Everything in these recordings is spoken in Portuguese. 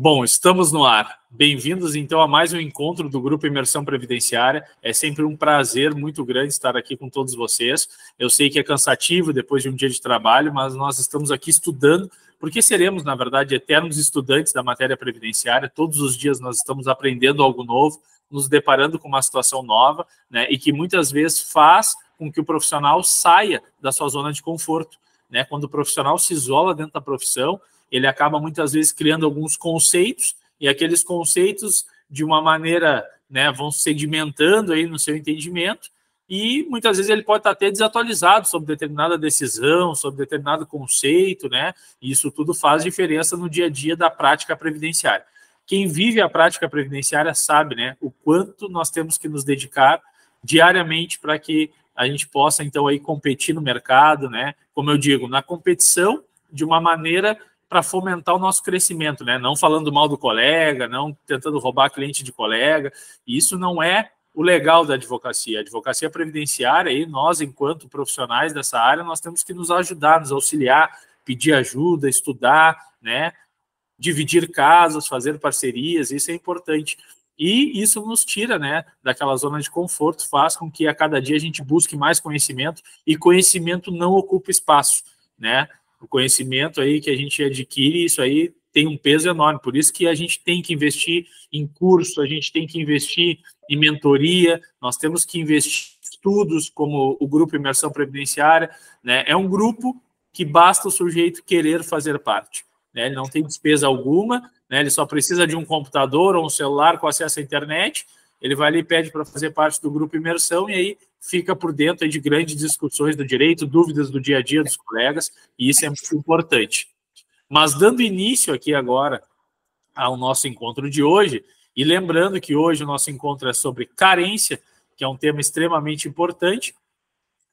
Bom, estamos no ar. Bem-vindos, então, a mais um encontro do Grupo Imersão Previdenciária. É sempre um prazer muito grande estar aqui com todos vocês. Eu sei que é cansativo depois de um dia de trabalho, mas nós estamos aqui estudando, porque seremos, na verdade, eternos estudantes da matéria previdenciária. Todos os dias nós estamos aprendendo algo novo, nos deparando com uma situação nova, né, e que muitas vezes faz com que o profissional saia da sua zona de conforto, né? Quando o profissional se isola dentro da profissão, ele acaba muitas vezes criando alguns conceitos, e aqueles conceitos, de uma maneira, né, vão sedimentando aí no seu entendimento, e muitas vezes ele pode estar até desatualizado sobre determinada decisão, sobre determinado conceito, né? E isso tudo faz diferença no dia a dia da prática previdenciária. Quem vive a prática previdenciária sabe, né, o quanto nós temos que nos dedicar diariamente para que a gente possa, então, aí competir no mercado, né? Como eu digo, na competição, de uma maneira para fomentar o nosso crescimento, né? Não falando mal do colega, não tentando roubar cliente de colega. Isso não é o legal da advocacia. A advocacia previdenciária, aí, nós, enquanto profissionais dessa área, nós temos que nos ajudar, nos auxiliar, pedir ajuda, estudar, né? Dividir casos, fazer parcerias, isso é importante. E isso nos tira, né, daquela zona de conforto, faz com que a cada dia a gente busque mais conhecimento, e conhecimento não ocupa espaço, né? O conhecimento aí que a gente adquire, isso aí tem um peso enorme, por isso que a gente tem que investir em curso, a gente tem que investir em mentoria, nós temos que investir em estudos, como o Grupo Imersão Previdenciária, né? É um grupo que basta o sujeito querer fazer parte, né? Ele não tem despesa alguma, né? Ele só precisa de um computador ou um celular com acesso à internet, ele vai ali e pede para fazer parte do Grupo Imersão, e aí fica por dentro aí de grandes discussões do direito, dúvidas do dia a dia dos colegas, e isso é muito importante. Mas dando início aqui agora ao nosso encontro de hoje, e lembrando que hoje o nosso encontro é sobre carência, que é um tema extremamente importante,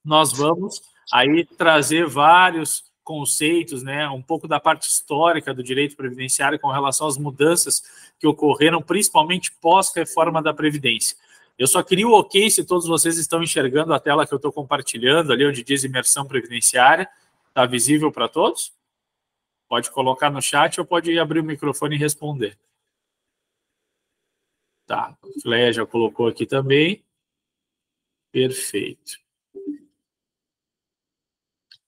nós vamos aí trazer vários conceitos, né, um pouco da parte histórica do direito previdenciário com relação às mudanças que ocorreram, principalmente pós-reforma da Previdência. Eu só queria o ok se todos vocês estão enxergando a tela que eu estou compartilhando, ali onde diz imersão previdenciária. Está visível para todos? Pode colocar no chat ou pode abrir o microfone e responder. Tá, o Fleia já colocou aqui também. Perfeito.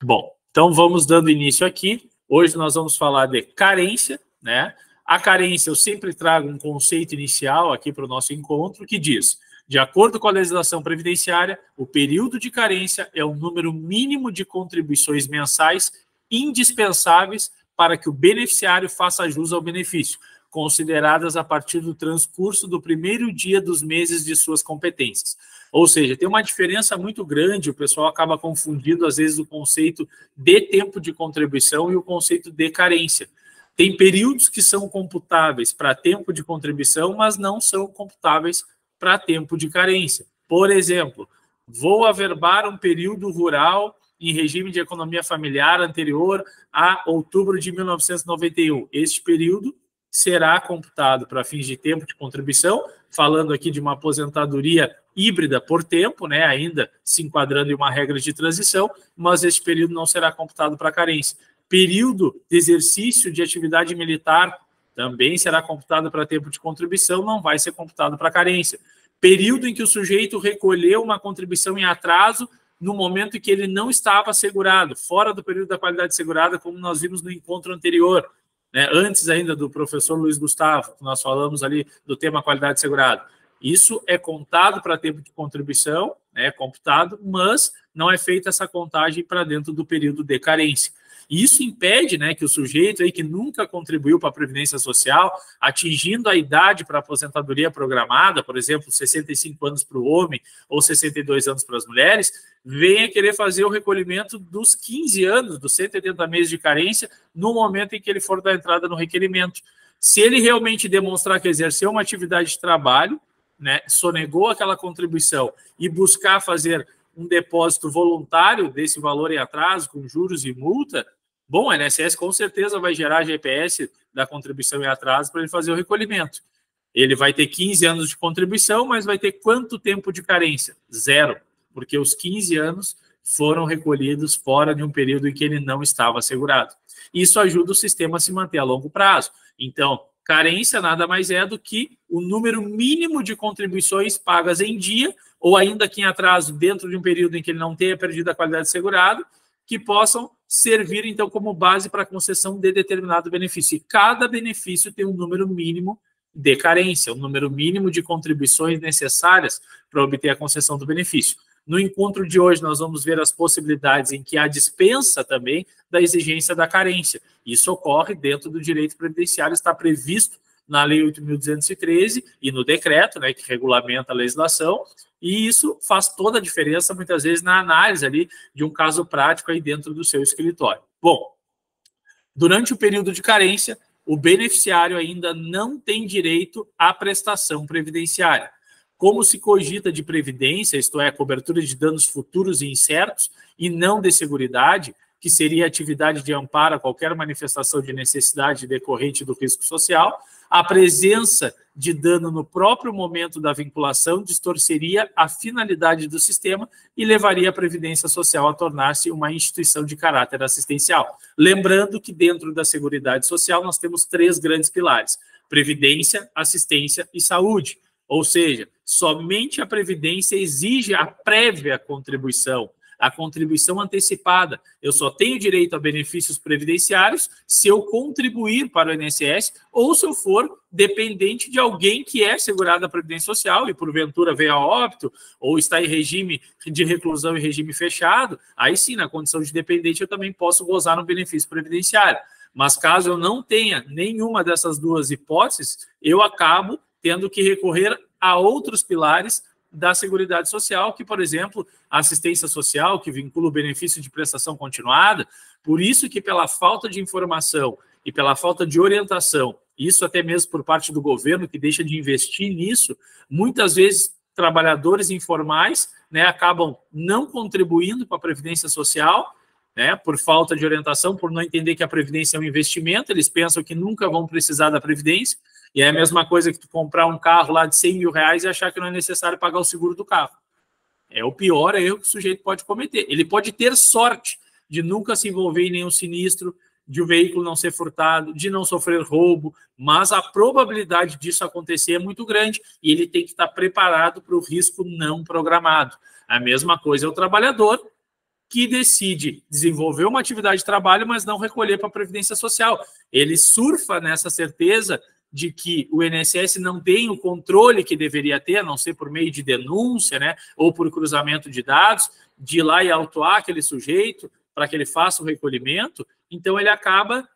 Bom, então vamos dando início aqui. Hoje nós vamos falar de carência, né? A carência, eu sempre trago um conceito inicial aqui para o nosso encontro, que diz: de acordo com a legislação previdenciária, o período de carência é o número mínimo de contribuições mensais indispensáveis para que o beneficiário faça jus ao benefício, consideradas a partir do transcurso do primeiro dia dos meses de suas competências. Ou seja, tem uma diferença muito grande, o pessoal acaba confundindo, às vezes, o conceito de tempo de contribuição e o conceito de carência. Tem períodos que são computáveis para tempo de contribuição, mas não são computáveis para tempo de carência. Por exemplo, vou averbar um período rural em regime de economia familiar anterior a outubro de 1991. Este período será computado para fins de tempo de contribuição, falando aqui de uma aposentadoria híbrida por tempo, né, ainda se enquadrando em uma regra de transição, mas este período não será computado para carência. Período de exercício de atividade militar também será computado para tempo de contribuição, não vai ser computado para carência. Período em que o sujeito recolheu uma contribuição em atraso no momento em que ele não estava segurado, fora do período da qualidade segurada, como nós vimos no encontro anterior, né? Antes ainda do professor Luiz Gustavo, nós falamos ali do tema qualidade segurada. Isso é contado para tempo de contribuição, é computado, mas não é feita essa contagem para dentro do período de carência. E isso impede, né, que o sujeito aí que nunca contribuiu para a Previdência Social, atingindo a idade para a aposentadoria programada, por exemplo, 65 anos para o homem ou 62 anos para as mulheres, venha querer fazer o recolhimento dos 15 anos, dos 180 meses de carência, no momento em que ele for dar entrada no requerimento. Se ele realmente demonstrar que exerceu uma atividade de trabalho, né, sonegou aquela contribuição e buscar fazer um depósito voluntário desse valor em atraso, com juros e multa, bom, o INSS com certeza vai gerar GPS da contribuição em atraso para ele fazer o recolhimento. Ele vai ter 15 anos de contribuição, mas vai ter quanto tempo de carência? 0, porque os 15 anos foram recolhidos fora de um período em que ele não estava assegurado. Isso ajuda o sistema a se manter a longo prazo. Então, Carência nada mais é do que o número mínimo de contribuições pagas em dia, ou ainda que em atraso dentro de um período em que ele não tenha perdido a qualidade de segurado, que possam servir, então, como base para a concessão de determinado benefício. E cada benefício tem um número mínimo de carência, um número mínimo de contribuições necessárias para obter a concessão do benefício. No encontro de hoje, nós vamos ver as possibilidades em que há dispensa também da exigência da carência. Isso ocorre dentro do direito previdenciário, está previsto na Lei 8.213 e no decreto, né, que regulamenta a legislação, e isso faz toda a diferença, muitas vezes, na análise ali de um caso prático aí dentro do seu escritório. Bom, durante o período de carência, o beneficiário ainda não tem direito à prestação previdenciária. Como se cogita de previdência, isto é, cobertura de danos futuros e incertos, e não de seguridade, que seria atividade de amparo a qualquer manifestação de necessidade decorrente do risco social, a presença de dano no próprio momento da vinculação distorceria a finalidade do sistema e levaria a Previdência Social a tornar-se uma instituição de caráter assistencial. Lembrando que dentro da Seguridade Social nós temos 3 grandes pilares: previdência, assistência e saúde. Ou seja, somente a Previdência exige a prévia contribuição, a contribuição antecipada. Eu só tenho direito a benefícios previdenciários se eu contribuir para o INSS ou se eu for dependente de alguém que é segurado da Previdência Social e porventura veio a óbito ou está em regime de reclusão e regime fechado. Aí sim, na condição de dependente, eu também posso gozar no benefício previdenciário. Mas caso eu não tenha nenhuma dessas 2 hipóteses, eu acabo tendo que recorrer a outros pilares da Seguridade Social, que, por exemplo, a assistência social, que vincula o benefício de prestação continuada. Por isso que, pela falta de informação e pela falta de orientação, isso até mesmo por parte do governo, que deixa de investir nisso, muitas vezes trabalhadores informais, né, acabam não contribuindo para a Previdência Social, né, por falta de orientação, por não entender que a Previdência é um investimento, eles pensam que nunca vão precisar da Previdência, e é a mesma coisa que tu comprar um carro lá de 100 mil reais e achar que não é necessário pagar o seguro do carro. É o pior erro que o sujeito pode cometer. Ele pode ter sorte de nunca se envolver em nenhum sinistro, de o veículo não ser furtado, de não sofrer roubo, mas a probabilidade disso acontecer é muito grande e ele tem que estar preparado para o risco não programado. A mesma coisa é o trabalhador que decide desenvolver uma atividade de trabalho, mas não recolher para a Previdência Social. Ele surfa nessa certeza de que o INSS não tem o controle que deveria ter, a não ser por meio de denúncia, né, ou por cruzamento de dados, de ir lá e autuar aquele sujeito para que ele faça o recolhimento. Então, ele acaba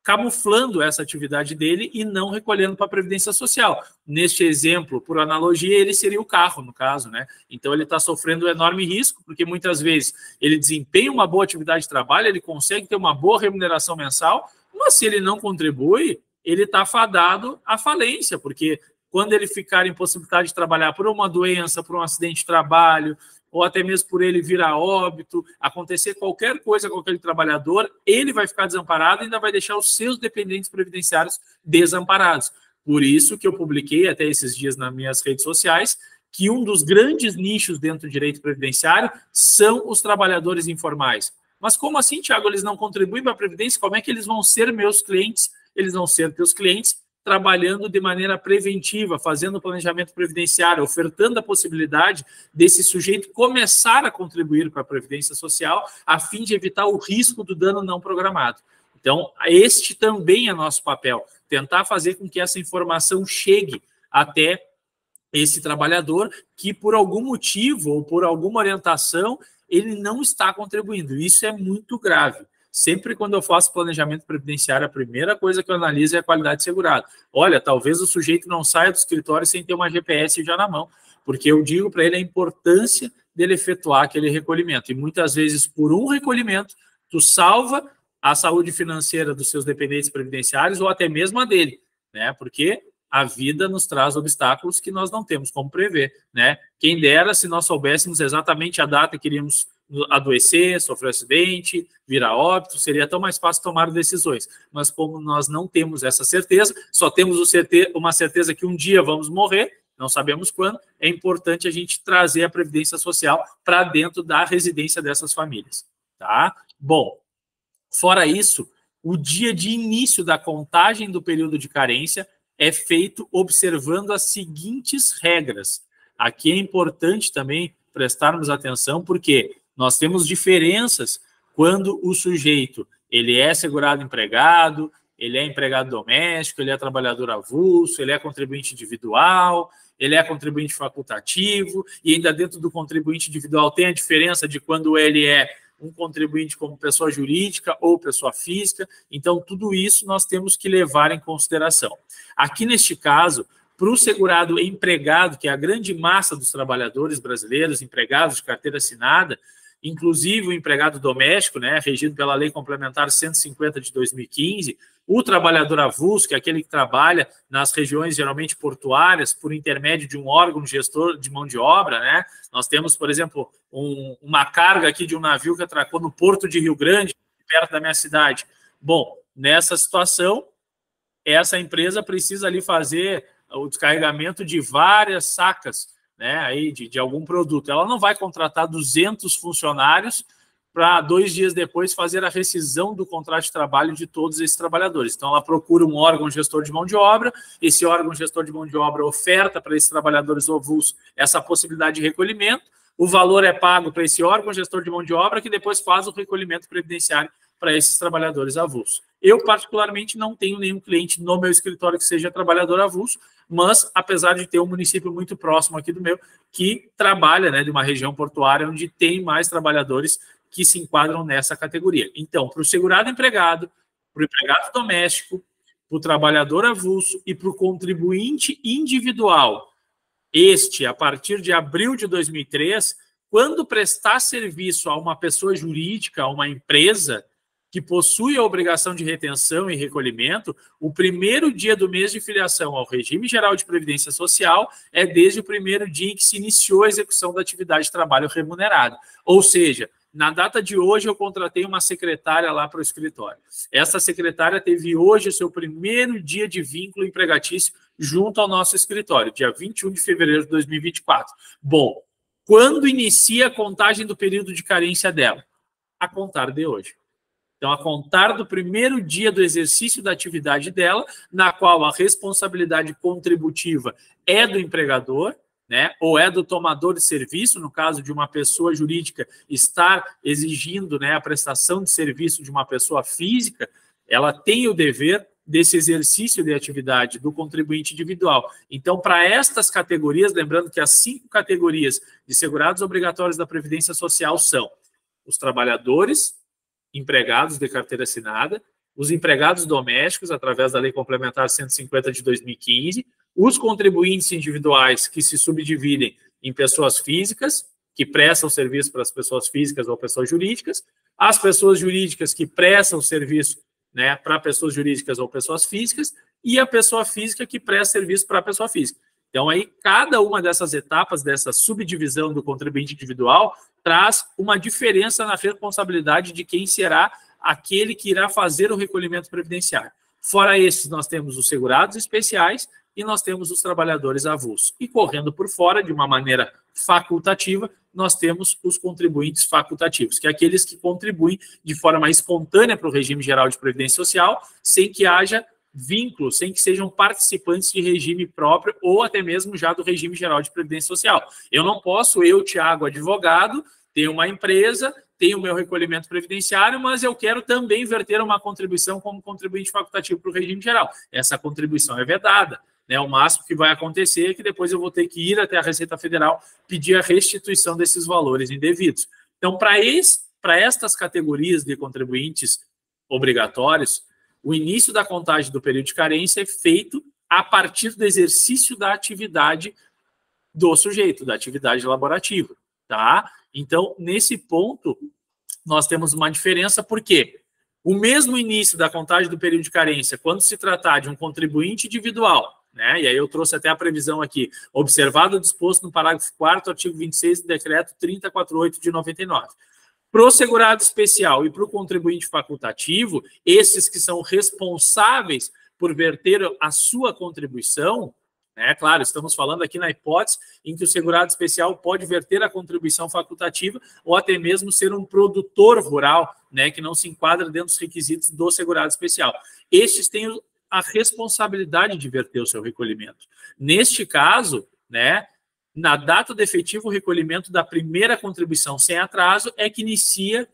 camuflando essa atividade dele e não recolhendo para a Previdência Social. Neste exemplo, por analogia, ele seria o carro, no caso, né? Então, ele está sofrendo um enorme risco, porque muitas vezes ele desempenha uma boa atividade de trabalho, ele consegue ter uma boa remuneração mensal, mas se ele não contribui, ele está fadado à falência, porque quando ele ficar impossibilitado de trabalhar por uma doença, por um acidente de trabalho, ou até mesmo por ele vir a óbito, acontecer qualquer coisa com aquele trabalhador, ele vai ficar desamparado e ainda vai deixar os seus dependentes previdenciários desamparados. Por isso que eu publiquei até esses dias nas minhas redes sociais que um dos grandes nichos dentro do direito previdenciário são os trabalhadores informais. Mas como assim, Thiago, eles não contribuem para a Previdência? Como é que eles vão ser meus clientes? Eles vão ser teus clientes trabalhando de maneira preventiva, fazendo planejamento previdenciário, ofertando a possibilidade desse sujeito começar a contribuir para a Previdência Social, a fim de evitar o risco do dano não programado. Então, este também é nosso papel, tentar fazer com que essa informação chegue até esse trabalhador que, por algum motivo ou por alguma orientação, ele não está contribuindo. Isso é muito grave. Sempre quando eu faço planejamento previdenciário, a primeira coisa que eu analiso é a qualidade de segurado. Olha, talvez o sujeito não saia do escritório sem ter uma GPS já na mão, porque eu digo para ele a importância dele efetuar aquele recolhimento. E muitas vezes, por um recolhimento, tu salva a saúde financeira dos seus dependentes previdenciários ou até mesmo a dele, né? Porque a vida nos traz obstáculos que nós não temos como prever, né? Quem dera se nós soubéssemos exatamente a data que iríamos adoecer, sofrer acidente, vir a óbito, seria tão mais fácil tomar decisões. Mas como nós não temos essa certeza, só temos uma certeza que um dia vamos morrer, não sabemos quando, é importante a gente trazer a Previdência Social para dentro da residência dessas famílias, tá? Bom, fora isso, o dia de início da contagem do período de carência é feito observando as seguintes regras. Aqui é importante também prestarmos atenção, porque nós temos diferenças quando o sujeito ele é segurado empregado, ele é empregado doméstico, ele é trabalhador avulso, ele é contribuinte individual, ele é contribuinte facultativo, e ainda dentro do contribuinte individual tem a diferença de quando ele é um contribuinte como pessoa jurídica ou pessoa física. Então, tudo isso nós temos que levar em consideração. Aqui, neste caso, para o segurado empregado, que é a grande massa dos trabalhadores brasileiros, empregados de carteira assinada, inclusive o empregado doméstico, né, regido pela Lei Complementar 150 de 2015, o trabalhador avulso, que é aquele que trabalha nas regiões geralmente portuárias por intermédio de um órgão gestor de mão de obra, né? Nós temos, por exemplo, uma carga aqui de um navio que atracou no Porto de Rio Grande, perto da minha cidade. Bom, nessa situação, essa empresa precisa ali fazer o descarregamento de várias sacas, né, aí de algum produto. Ela não vai contratar 200 funcionários para 2 dias depois fazer a rescisão do contrato de trabalho de todos esses trabalhadores. Então, ela procura um órgão gestor de mão de obra, esse órgão gestor de mão de obra oferta para esses trabalhadores avulsos essa possibilidade de recolhimento, o valor é pago para esse órgão gestor de mão de obra, que depois faz o recolhimento previdenciário para esses trabalhadores avulsos. Eu, particularmente, não tenho nenhum cliente no meu escritório que seja trabalhador avulso, mas, apesar de ter um município muito próximo aqui do meu, que trabalha, né, de uma região portuária onde tem mais trabalhadores que se enquadram nessa categoria. Então, para o segurado empregado, para o empregado doméstico, para o trabalhador avulso e para o contribuinte individual, este, a partir de abril de 2003, quando prestar serviço a uma pessoa jurídica, a uma empresa que possui a obrigação de retenção e recolhimento, o primeiro dia do mês de filiação ao regime geral de previdência social é desde o primeiro dia em que se iniciou a execução da atividade de trabalho remunerado. Ou seja, na data de hoje, eu contratei uma secretária lá para o escritório. Essa secretária teve hoje o seu primeiro dia de vínculo empregatício junto ao nosso escritório, dia 21 de fevereiro de 2024. Bom, quando inicia a contagem do período de carência dela? A contar de hoje. Então, a contar do primeiro dia do exercício da atividade dela, na qual a responsabilidade contributiva é do empregador, né, ou é do tomador de serviço, no caso de uma pessoa jurídica estar exigindo, né, a prestação de serviço de uma pessoa física, ela tem o dever desse exercício de atividade do contribuinte individual. Então, para estas categorias, lembrando que as 5 categorias de segurados obrigatórios da Previdência Social são os trabalhadores empregados de carteira assinada, os empregados domésticos, através da Lei Complementar 150 de 2015, os contribuintes individuais que se subdividem em pessoas físicas, que prestam serviço para as pessoas físicas ou pessoas jurídicas, as pessoas jurídicas que prestam serviço, né, para pessoas jurídicas ou pessoas físicas, e a pessoa física que presta serviço para a pessoa física. Então, aí, cada uma dessas etapas, dessa subdivisão do contribuinte individual, traz uma diferença na responsabilidade de quem será aquele que irá fazer o recolhimento previdenciário. Fora esses, nós temos os segurados especiais e nós temos os trabalhadores avulsos. E correndo por fora, de uma maneira facultativa, nós temos os contribuintes facultativos, que é aqueles que contribuem de forma espontânea para o regime geral de previdência social, sem que haja vínculo, sem que sejam participantes de regime próprio ou até mesmo já do regime geral de previdência social. Eu não posso, Thiago, advogado, ter uma empresa, tenho o meu recolhimento previdenciário, mas eu quero também verter uma contribuição como contribuinte facultativo para o regime geral. Essa contribuição é vedada, né? O máximo que vai acontecer é que depois eu vou ter que ir até a Receita Federal pedir a restituição desses valores indevidos. Então, para estas categorias de contribuintes obrigatórios, o início da contagem do período de carência é feito a partir do exercício da atividade do sujeito, da atividade laborativa, tá? Então, nesse ponto, nós temos uma diferença, porque o mesmo início da contagem do período de carência, quando se tratar de um contribuinte individual, né? E aí eu trouxe até a previsão aqui, observado o disposto no parágrafo 4º, artigo 26 do decreto 3048 de 99. Para o segurado especial e para o contribuinte facultativo, esses que são responsáveis por verter a sua contribuição, né? Claro, estamos falando aqui na hipótese em que o segurado especial pode verter a contribuição facultativa ou até mesmo ser um produtor rural, né, que não se enquadra dentro dos requisitos do segurado especial. Estes têm a responsabilidade de verter o seu recolhimento. Neste caso, né, na data do efetivo recolhimento da primeira contribuição sem atraso é que inicia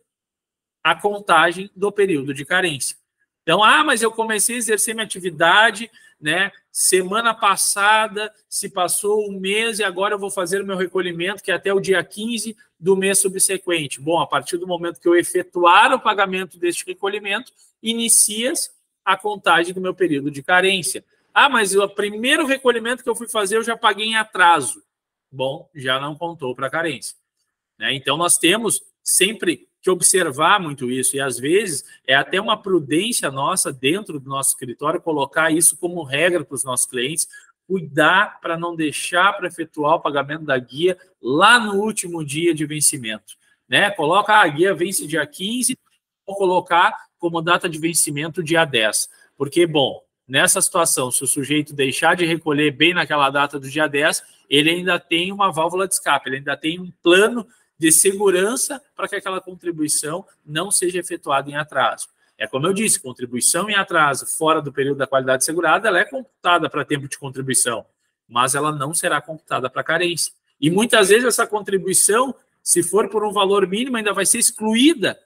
a contagem do período de carência. Então, mas eu comecei a exercer minha atividade, né, semana passada, se passou um mês e agora eu vou fazer o meu recolhimento, que é até o dia 15 do mês subsequente. Bom, a partir do momento que eu efetuar o pagamento deste recolhimento, inicia-se a contagem do meu período de carência. Mas o primeiro recolhimento que eu fui fazer eu já paguei em atraso. Bom, já não contou para a carência, né? Então, nós temos sempre que observar muito isso, e às vezes é até uma prudência nossa dentro do nosso escritório colocar isso como regra para os nossos clientes, cuidar para não deixar para efetuar o pagamento da guia lá no último dia de vencimento, né? Coloca a guia vence dia 15, vou colocar como data de vencimento dia 10, porque, bom, nessa situação, se o sujeito deixar de recolher bem naquela data do dia 10, ele ainda tem uma válvula de escape, ele ainda tem um plano de segurança para que aquela contribuição não seja efetuada em atraso. É como eu disse, contribuição em atraso fora do período da qualidade segurada, ela é computada para tempo de contribuição, mas ela não será computada para carência. E muitas vezes essa contribuição, se for por um valor mínimo, ainda vai ser excluída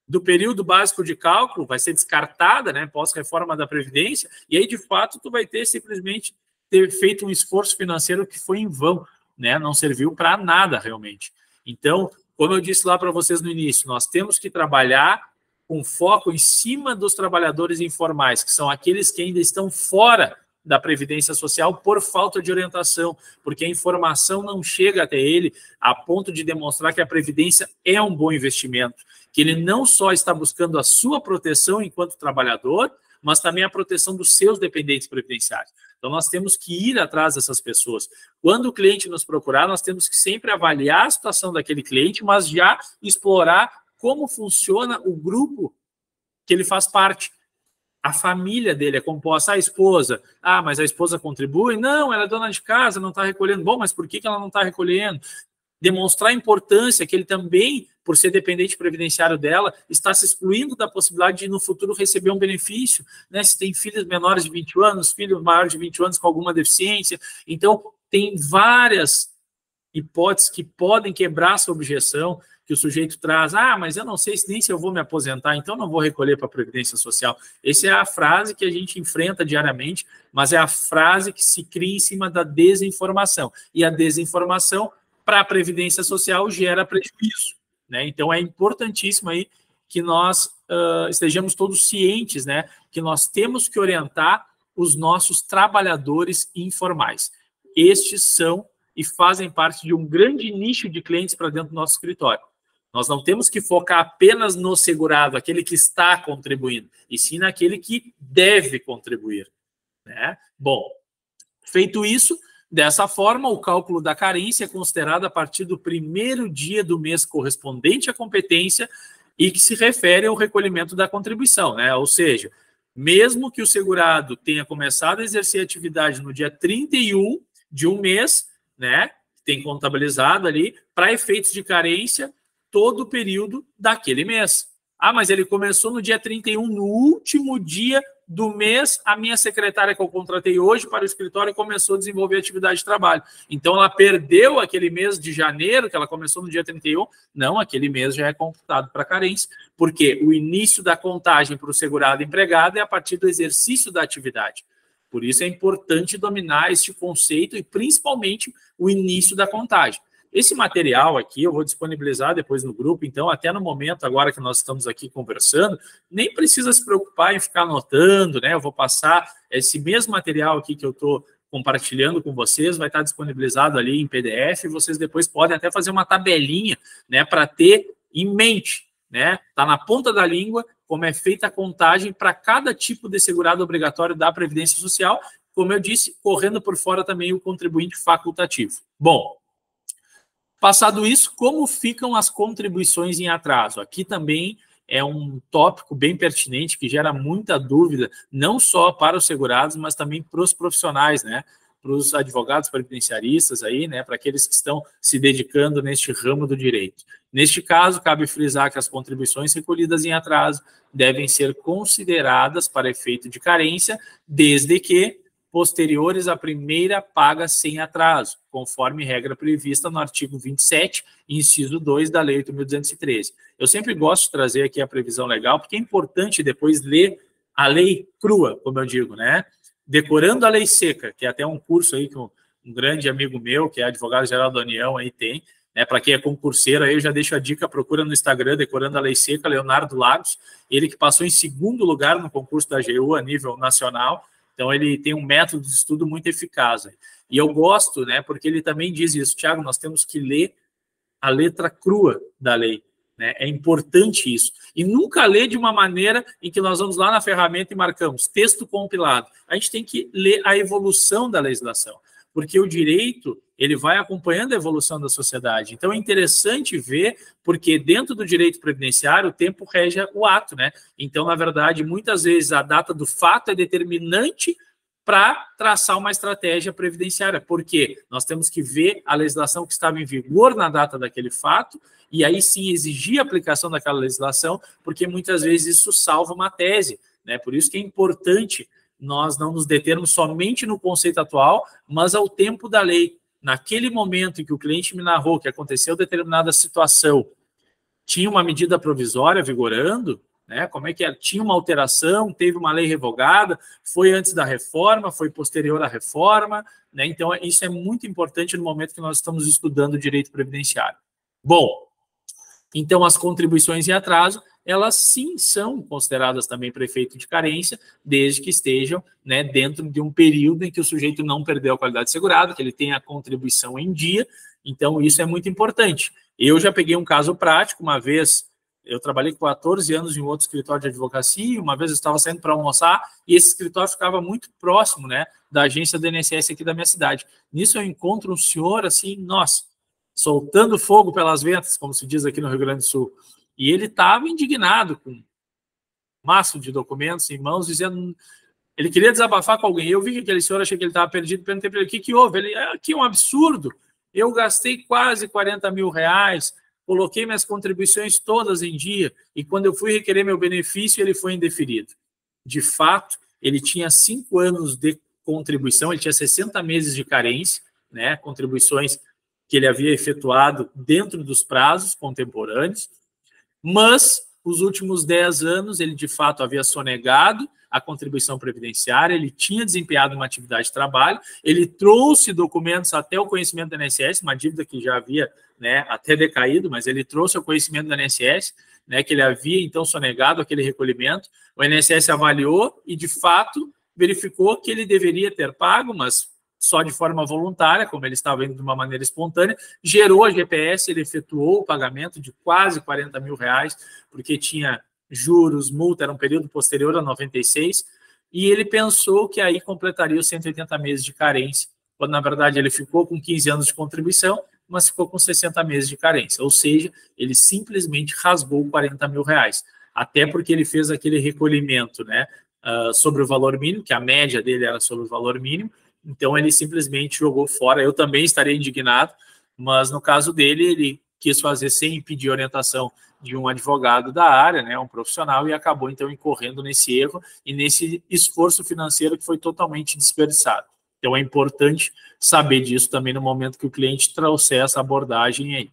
do período básico de cálculo, vai ser descartada, né, pós-reforma da Previdência, e aí, de fato, tu vai ter simplesmente ter feito um esforço financeiro que foi em vão, né, não serviu para nada realmente. Então, como eu disse lá para vocês no início, nós temos que trabalhar com foco em cima dos trabalhadores informais, que são aqueles que ainda estão fora da Previdência Social por falta de orientação, porque a informação não chega até ele a ponto de demonstrar que a Previdência é um bom investimento, que ele não só está buscando a sua proteção enquanto trabalhador, mas também a proteção dos seus dependentes previdenciários. Então, nós temos que ir atrás dessas pessoas. Quando o cliente nos procurar, nós temos que sempre avaliar a situação daquele cliente, mas já explorar como funciona o grupo que ele faz parte. A família dele é composta, a esposa. Mas a esposa contribui? Não, ela é dona de casa, não está recolhendo. Bom, mas por que ela não está recolhendo? Demonstrar a importância que ele também, por ser dependente previdenciário dela, está se excluindo da possibilidade de, no futuro, receber um benefício, né? Se tem filhos menores de 20 anos, filhos maiores de 20 anos com alguma deficiência. Então, tem várias hipóteses que podem quebrar essa objeção que o sujeito traz. Mas eu não sei nem se eu vou me aposentar, então não vou recolher para a Previdência Social. Essa é a frase que a gente enfrenta diariamente, mas é a frase que se cria em cima da desinformação. E a desinformação para a Previdência Social gera prejuízo, né? Então, é importantíssimo aí que nós estejamos todos cientes, né, que nós temos que orientar os nossos trabalhadores informais. Estes são e fazem parte de um grande nicho de clientes para dentro do nosso escritório. Nós não temos que focar apenas no segurado, aquele que está contribuindo, e sim naquele que deve contribuir, né? Bom, feito isso, dessa forma, o cálculo da carência é considerado a partir do primeiro dia do mês correspondente à competência e que se refere ao recolhimento da contribuição, né? Ou seja, mesmo que o segurado tenha começado a exercer a atividade no dia 31 de um mês, né? Tem contabilizado ali, para efeitos de carência, todo o período daquele mês. Mas ele começou no dia 31, no último dia do mês, a minha secretária que eu contratei hoje para o escritório começou a desenvolver atividade de trabalho. Então, ela perdeu aquele mês de janeiro, que ela começou no dia 31. Não, aquele mês já é computado para carência, porque o início da contagem para o segurado empregado é a partir do exercício da atividade. Por isso é importante dominar este conceito e, principalmente, o início da contagem. Esse material aqui eu vou disponibilizar depois no grupo, então até no momento agora que nós estamos aqui conversando, nem precisa se preocupar em ficar anotando, né? Eu vou passar esse mesmo material aqui que eu estou compartilhando com vocês, vai estar disponibilizado ali em PDF, e vocês depois podem até fazer uma tabelinha, né, para ter em mente, né? Está na ponta da língua como é feita a contagem para cada tipo de segurado obrigatório da Previdência Social, como eu disse, correndo por fora também o contribuinte facultativo. Bom, passado isso, como ficam as contribuições em atraso? Aqui também é um tópico bem pertinente que gera muita dúvida, não só para os segurados, mas também para os profissionais, né? para os advogados previdenciaristas aí, né, para aqueles que estão se dedicando neste ramo do direito. Neste caso, cabe frisar que as contribuições recolhidas em atraso devem ser consideradas para efeito de carência, desde que posteriores à primeira paga sem atraso, conforme regra prevista no artigo 27, inciso 2 da Lei 8.213. Eu sempre gosto de trazer aqui a previsão legal, porque é importante depois ler a lei crua, como eu digo, né? Decorando a lei seca, que é até um curso aí que um grande amigo meu, que é advogado-geral da União, aí tem, né? Para quem é concurseiro, aí eu já deixo a dica, procura no Instagram, Decorando a Lei Seca, Leonardo Lagos, ele que passou em segundo lugar no concurso da AGU a nível nacional. Então, ele tem um método de estudo muito eficaz. E eu gosto, né, porque ele também diz isso, Tiago, nós temos que ler a letra crua da lei. Né? É importante isso. E nunca ler de uma maneira em que nós vamos lá na ferramenta e marcamos texto compilado. A gente tem que ler a evolução da legislação, porque o direito ele vai acompanhando a evolução da sociedade. Então, é interessante ver, porque dentro do direito previdenciário, o tempo rege o ato, né? Então, na verdade, muitas vezes a data do fato é determinante para traçar uma estratégia previdenciária, porque nós temos que ver a legislação que estava em vigor na data daquele fato, e aí sim exigir a aplicação daquela legislação, porque muitas vezes isso salva uma tese, né? Por isso que é importante nós não nos determos somente no conceito atual, mas ao tempo da lei. Naquele momento em que o cliente me narrou que aconteceu determinada situação, tinha uma medida provisória vigorando, né? Como é que era? Tinha uma alteração, teve uma lei revogada, foi antes da reforma, foi posterior à reforma, né? Então, isso é muito importante no momento que nós estamos estudando o direito previdenciário. Bom, então as contribuições em atraso, elas sim são consideradas também para efeito de carência, desde que estejam, né, dentro de um período em que o sujeito não perdeu a qualidade segurada, que ele tenha a contribuição em dia. Então, isso é muito importante. Eu já peguei um caso prático, uma vez eu trabalhei 14 anos em outro escritório de advocacia, uma vez eu estava saindo para almoçar e esse escritório ficava muito próximo, né, da agência do INSS aqui da minha cidade. Nisso eu encontro um senhor assim, nossa, soltando fogo pelas ventas, como se diz aqui no Rio Grande do Sul. E ele estava indignado, com um maço de documentos em mãos, dizendo... Ele queria desabafar com alguém. Eu vi que aquele senhor, achei que ele estava perdido, perguntei para ele, o que houve? Ele, aqui é um absurdo. Eu gastei quase 40 mil reais, coloquei minhas contribuições todas em dia, e quando eu fui requerer meu benefício, ele foi indeferido. De fato, ele tinha 5 anos de contribuição, ele tinha 60 meses de carência, né, contribuições que ele havia efetuado dentro dos prazos contemporâneos, mas os últimos 10 anos ele de fato havia sonegado a contribuição previdenciária, ele tinha desempenhado uma atividade de trabalho, ele trouxe documentos até o conhecimento do INSS, uma dívida que já havia, né, até decaído, mas ele trouxe o conhecimento do INSS, né, que ele havia então sonegado aquele recolhimento, o INSS avaliou e de fato verificou que ele deveria ter pago, mas só de forma voluntária, como ele estava indo de uma maneira espontânea, gerou a GPS, ele efetuou o pagamento de quase 40 mil reais, porque tinha juros, multa, era um período posterior a 96, e ele pensou que aí completaria os 180 meses de carência, quando na verdade ele ficou com 15 anos de contribuição, mas ficou com 60 meses de carência, ou seja, ele simplesmente rasgou 40 mil reais, até porque ele fez aquele recolhimento, né, sobre o valor mínimo, que a média dele era sobre o valor mínimo, então ele simplesmente jogou fora. Eu também estaria indignado, mas no caso dele, ele quis fazer sem pedir orientação de um advogado da área, né, um profissional, e acabou então incorrendo nesse erro e nesse esforço financeiro que foi totalmente desperdiçado. Então é importante saber disso também no momento que o cliente trouxer essa abordagem aí.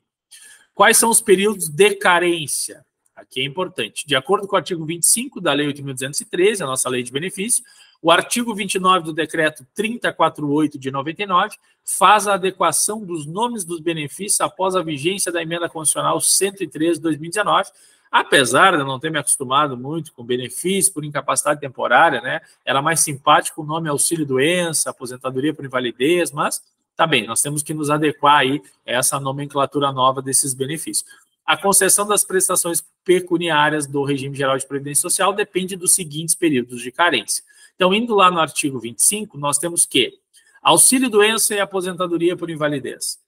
Quais são os períodos de carência? Aqui é importante. De acordo com o artigo 25 da Lei 8.213, a nossa lei de benefício, o artigo 29 do decreto 3048 de 99 faz a adequação dos nomes dos benefícios após a vigência da emenda constitucional 103 de 2019, apesar de eu não ter me acostumado muito com benefício por incapacidade temporária, né? Era mais simpático o nome auxílio-doença, aposentadoria por invalidez, mas tá bem, nós temos que nos adequar aí a essa nomenclatura nova desses benefícios. A concessão das prestações pecuniárias do regime geral de previdência social depende dos seguintes períodos de carência. Então, indo lá no artigo 25, nós temos que auxílio-doença e aposentadoria por invalidez,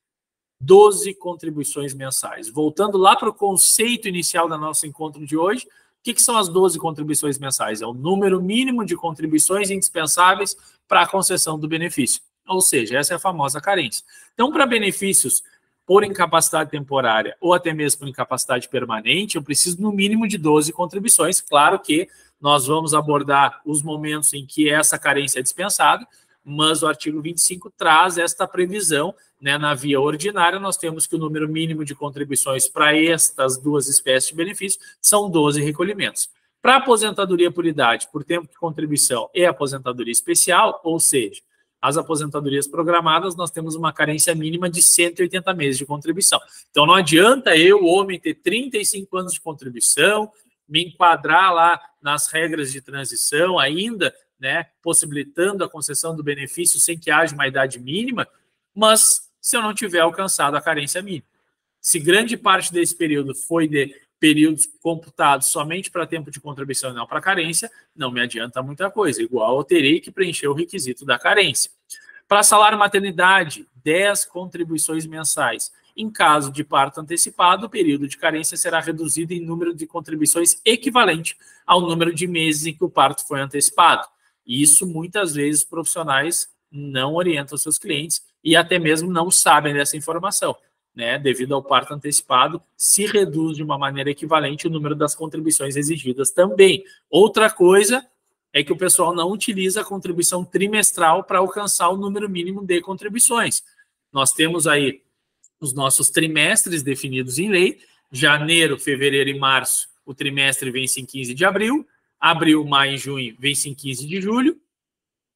12 contribuições mensais. Voltando lá para o conceito inicial do nosso encontro de hoje, o que são as 12 contribuições mensais? É o número mínimo de contribuições indispensáveis para a concessão do benefício. ou seja, essa é a famosa carência. Então, para benefícios por incapacidade temporária ou até mesmo por incapacidade permanente, eu preciso no mínimo de 12 contribuições. Claro que nós vamos abordar os momentos em que essa carência é dispensada, mas o artigo 25 traz esta previsão, né, na via ordinária. Nós temos que o número mínimo de contribuições para estas duas espécies de benefício são 12 recolhimentos. Para aposentadoria por idade, por tempo de contribuição e aposentadoria especial, ou seja, as aposentadorias programadas, nós temos uma carência mínima de 180 meses de contribuição. Então, não adianta eu, homem, ter 35 anos de contribuição, me enquadrar lá nas regras de transição ainda, né, possibilitando a concessão do benefício sem que haja uma idade mínima, mas se eu não tiver alcançado a carência mínima. Se grande parte desse período foi de períodos computados somente para tempo de contribuição e não para carência, não me adianta muita coisa. Igual eu terei que preencher o requisito da carência. Para salário maternidade, 10 contribuições mensais. Em caso de parto antecipado, o período de carência será reduzido em número de contribuições equivalente ao número de meses em que o parto foi antecipado. E isso, muitas vezes, os profissionais não orientam seus clientes e até mesmo não sabem dessa informação. Né, devido ao parto antecipado, se reduz de uma maneira equivalente o número das contribuições exigidas também. Outra coisa é que o pessoal não utiliza a contribuição trimestral para alcançar o número mínimo de contribuições. Nós temos aí os nossos trimestres definidos em lei, janeiro, fevereiro e março, o trimestre vence em 15 de abril, abril, maio e junho vence em 15 de julho,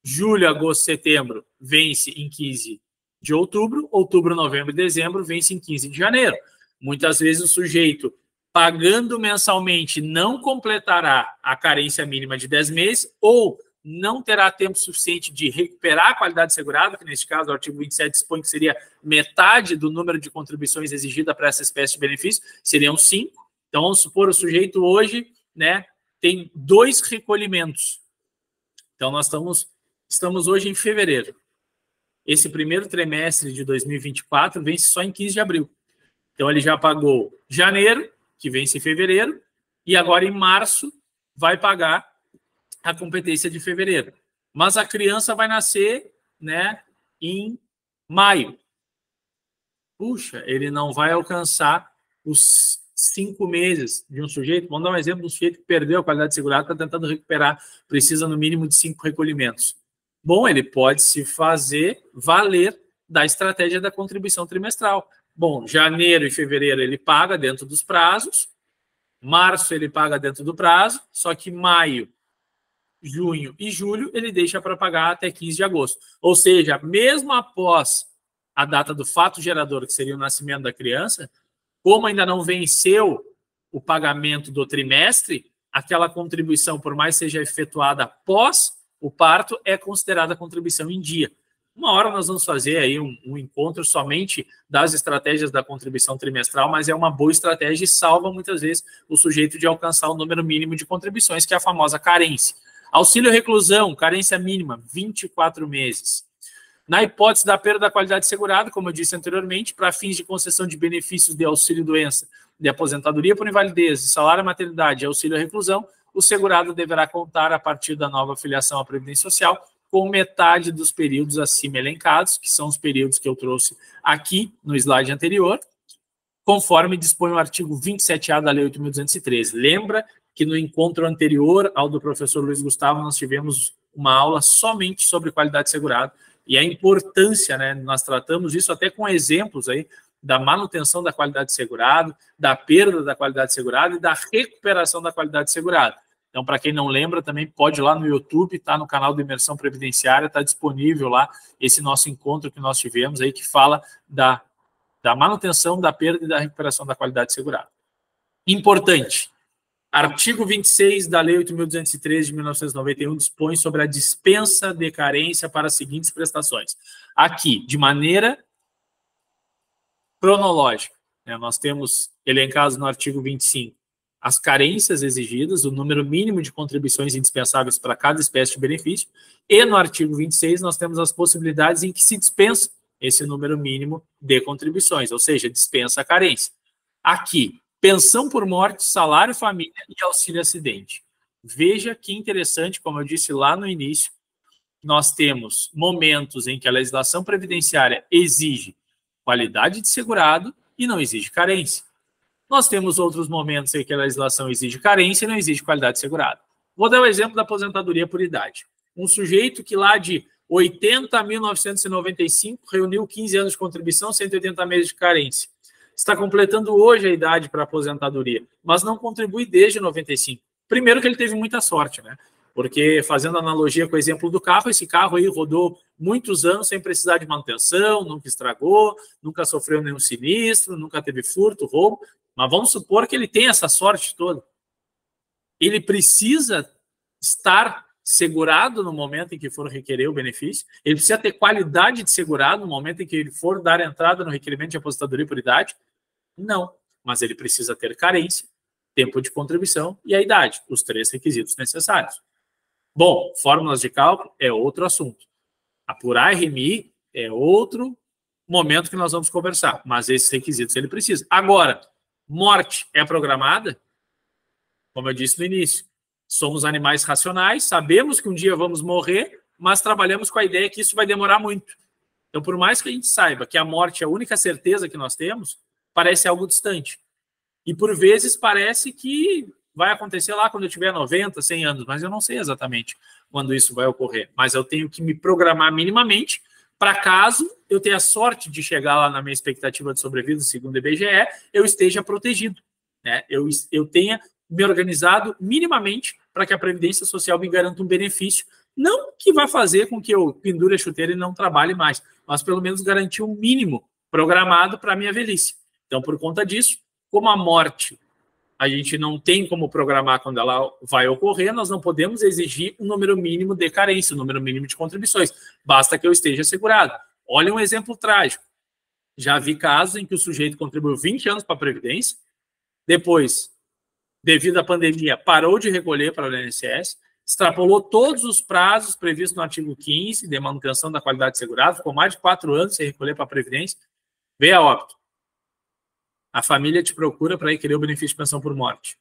julho, agosto, setembro vence em 15 de outubro, outubro, novembro e dezembro vence em 15 de janeiro. Muitas vezes o sujeito, pagando mensalmente, não completará a carência mínima de 10 meses ou não terá tempo suficiente de recuperar a qualidade segurada, que neste caso o artigo 27 dispõe que seria metade do número de contribuições exigida para essa espécie de benefício, seriam 5. Então, vamos supor, o sujeito hoje, né, tem 2 recolhimentos. Então, nós estamos hoje em fevereiro. Esse primeiro trimestre de 2024 vence só em 15 de abril. Então, ele já pagou janeiro, que vence em fevereiro, e agora em março vai pagar a competência de fevereiro. Mas a criança vai nascer, né, em maio. Puxa, ele não vai alcançar os 5 meses de um sujeito. Vamos dar um exemplo de um sujeito que perdeu a qualidade segurada, está tentando recuperar, precisa no mínimo de 5 recolhimentos. Bom, ele pode se fazer valer da estratégia da contribuição trimestral. Bom, janeiro e fevereiro ele paga dentro dos prazos, março ele paga dentro do prazo, só que maio, junho e julho ele deixa para pagar até 15 de agosto. Ou seja, mesmo após a data do fato gerador, que seria o nascimento da criança, como ainda não venceu o pagamento do trimestre, aquela contribuição, por mais seja efetuada após o parto, é considerada contribuição em dia. Uma hora nós vamos fazer aí um encontro somente das estratégias da contribuição trimestral, mas é uma boa estratégia e salva muitas vezes o sujeito de alcançar o número mínimo de contribuições, que é a famosa carência. Auxílio reclusão, carência mínima, 24 meses. Na hipótese da perda da qualidade segurada, como eu disse anteriormente, para fins de concessão de benefícios de auxílio-doença, de aposentadoria por invalidez, de salário maternidade e auxílio reclusão, o segurado deverá contar, a partir da nova filiação à Previdência Social, com metade dos períodos acima elencados, que são os períodos que eu trouxe aqui no slide anterior, conforme dispõe o artigo 27A da Lei 8.213. Lembra que no encontro anterior ao do professor Luiz Gustavo, nós tivemos uma aula somente sobre qualidade segurada e a importância, né? Nós tratamos isso até com exemplos aí da manutenção da qualidade segurada, da perda da qualidade segurada e da recuperação da qualidade segurada. Então, para quem não lembra, também pode ir lá no YouTube, está no canal do Imersão Previdenciária, está disponível lá esse nosso encontro que nós tivemos aí, que fala da manutenção, da perda e da recuperação da qualidade segurada. Importante, artigo 26 da Lei 8.213 de 1991 dispõe sobre a dispensa de carência para as seguintes prestações. Aqui, de maneira cronológica, né, nós temos elencados no artigo 25 as carências exigidas, o número mínimo de contribuições indispensáveis para cada espécie de benefício, e no artigo 26 nós temos as possibilidades em que se dispensa esse número mínimo de contribuições, ou seja, dispensa a carência. Aqui, pensão por morte, salário família e auxílio acidente. Veja que interessante, como eu disse lá no início, nós temos momentos em que a legislação previdenciária exige qualidade de segurado e não exige carência. Nós temos outros momentos em que a legislação exige carência e não exige qualidade de segurado. Vou dar o exemplo da aposentadoria por idade. Um sujeito que lá de 80 a 1995 reuniu 15 anos de contribuição, 180 meses de carência. Está completando hoje a idade para a aposentadoria, mas não contribui desde 95. Primeiro que ele teve muita sorte, né? Porque, fazendo analogia com o exemplo do carro, esse carro aí rodou muitos anos sem precisar de manutenção, nunca estragou, nunca sofreu nenhum sinistro, nunca teve furto, roubo. Mas vamos supor que ele tem essa sorte toda. Ele precisa estar segurado no momento em que for requerer o benefício, ele precisa ter qualidade de segurado no momento em que ele for dar entrada no requerimento de aposentadoria por idade? Não, mas ele precisa ter carência, tempo de contribuição e a idade, os 3 requisitos necessários. Bom, fórmulas de cálculo é outro assunto. Apurar RMI é outro momento que nós vamos conversar, mas esses requisitos ele precisa. Agora, morte é programada? Como eu disse no início, somos animais racionais, sabemos que um dia vamos morrer, mas trabalhamos com a ideia que isso vai demorar muito. Então, por mais que a gente saiba que a morte é a única certeza que nós temos, parece algo distante. E, por vezes, parece que vai acontecer lá quando eu tiver 90, 100 anos, mas eu não sei exatamente quando isso vai ocorrer. Mas eu tenho que me programar minimamente para caso eu tenha sorte de chegar lá na minha expectativa de sobrevida, segundo o IBGE, eu esteja protegido, né? Eu tenha me organizado minimamente para que a Previdência Social me garanta um benefício, não que vai fazer com que eu pendure a chuteira e não trabalhe mais, mas pelo menos garantir um mínimo programado para a minha velhice. Então, por conta disso, como a morte a gente não tem como programar quando ela vai ocorrer, nós não podemos exigir um número mínimo de carência, um número mínimo de contribuições. Basta que eu esteja assegurado. Olha um exemplo trágico. Já vi casos em que o sujeito contribuiu 20 anos para a Previdência, depois, devido à pandemia, parou de recolher para o INSS, extrapolou todos os prazos previstos no artigo 15 de manutenção da qualidade de segurado, ficou mais de 4 anos sem recolher para a Previdência, veio a óbito. A família te procura para ir querer o benefício de pensão por morte.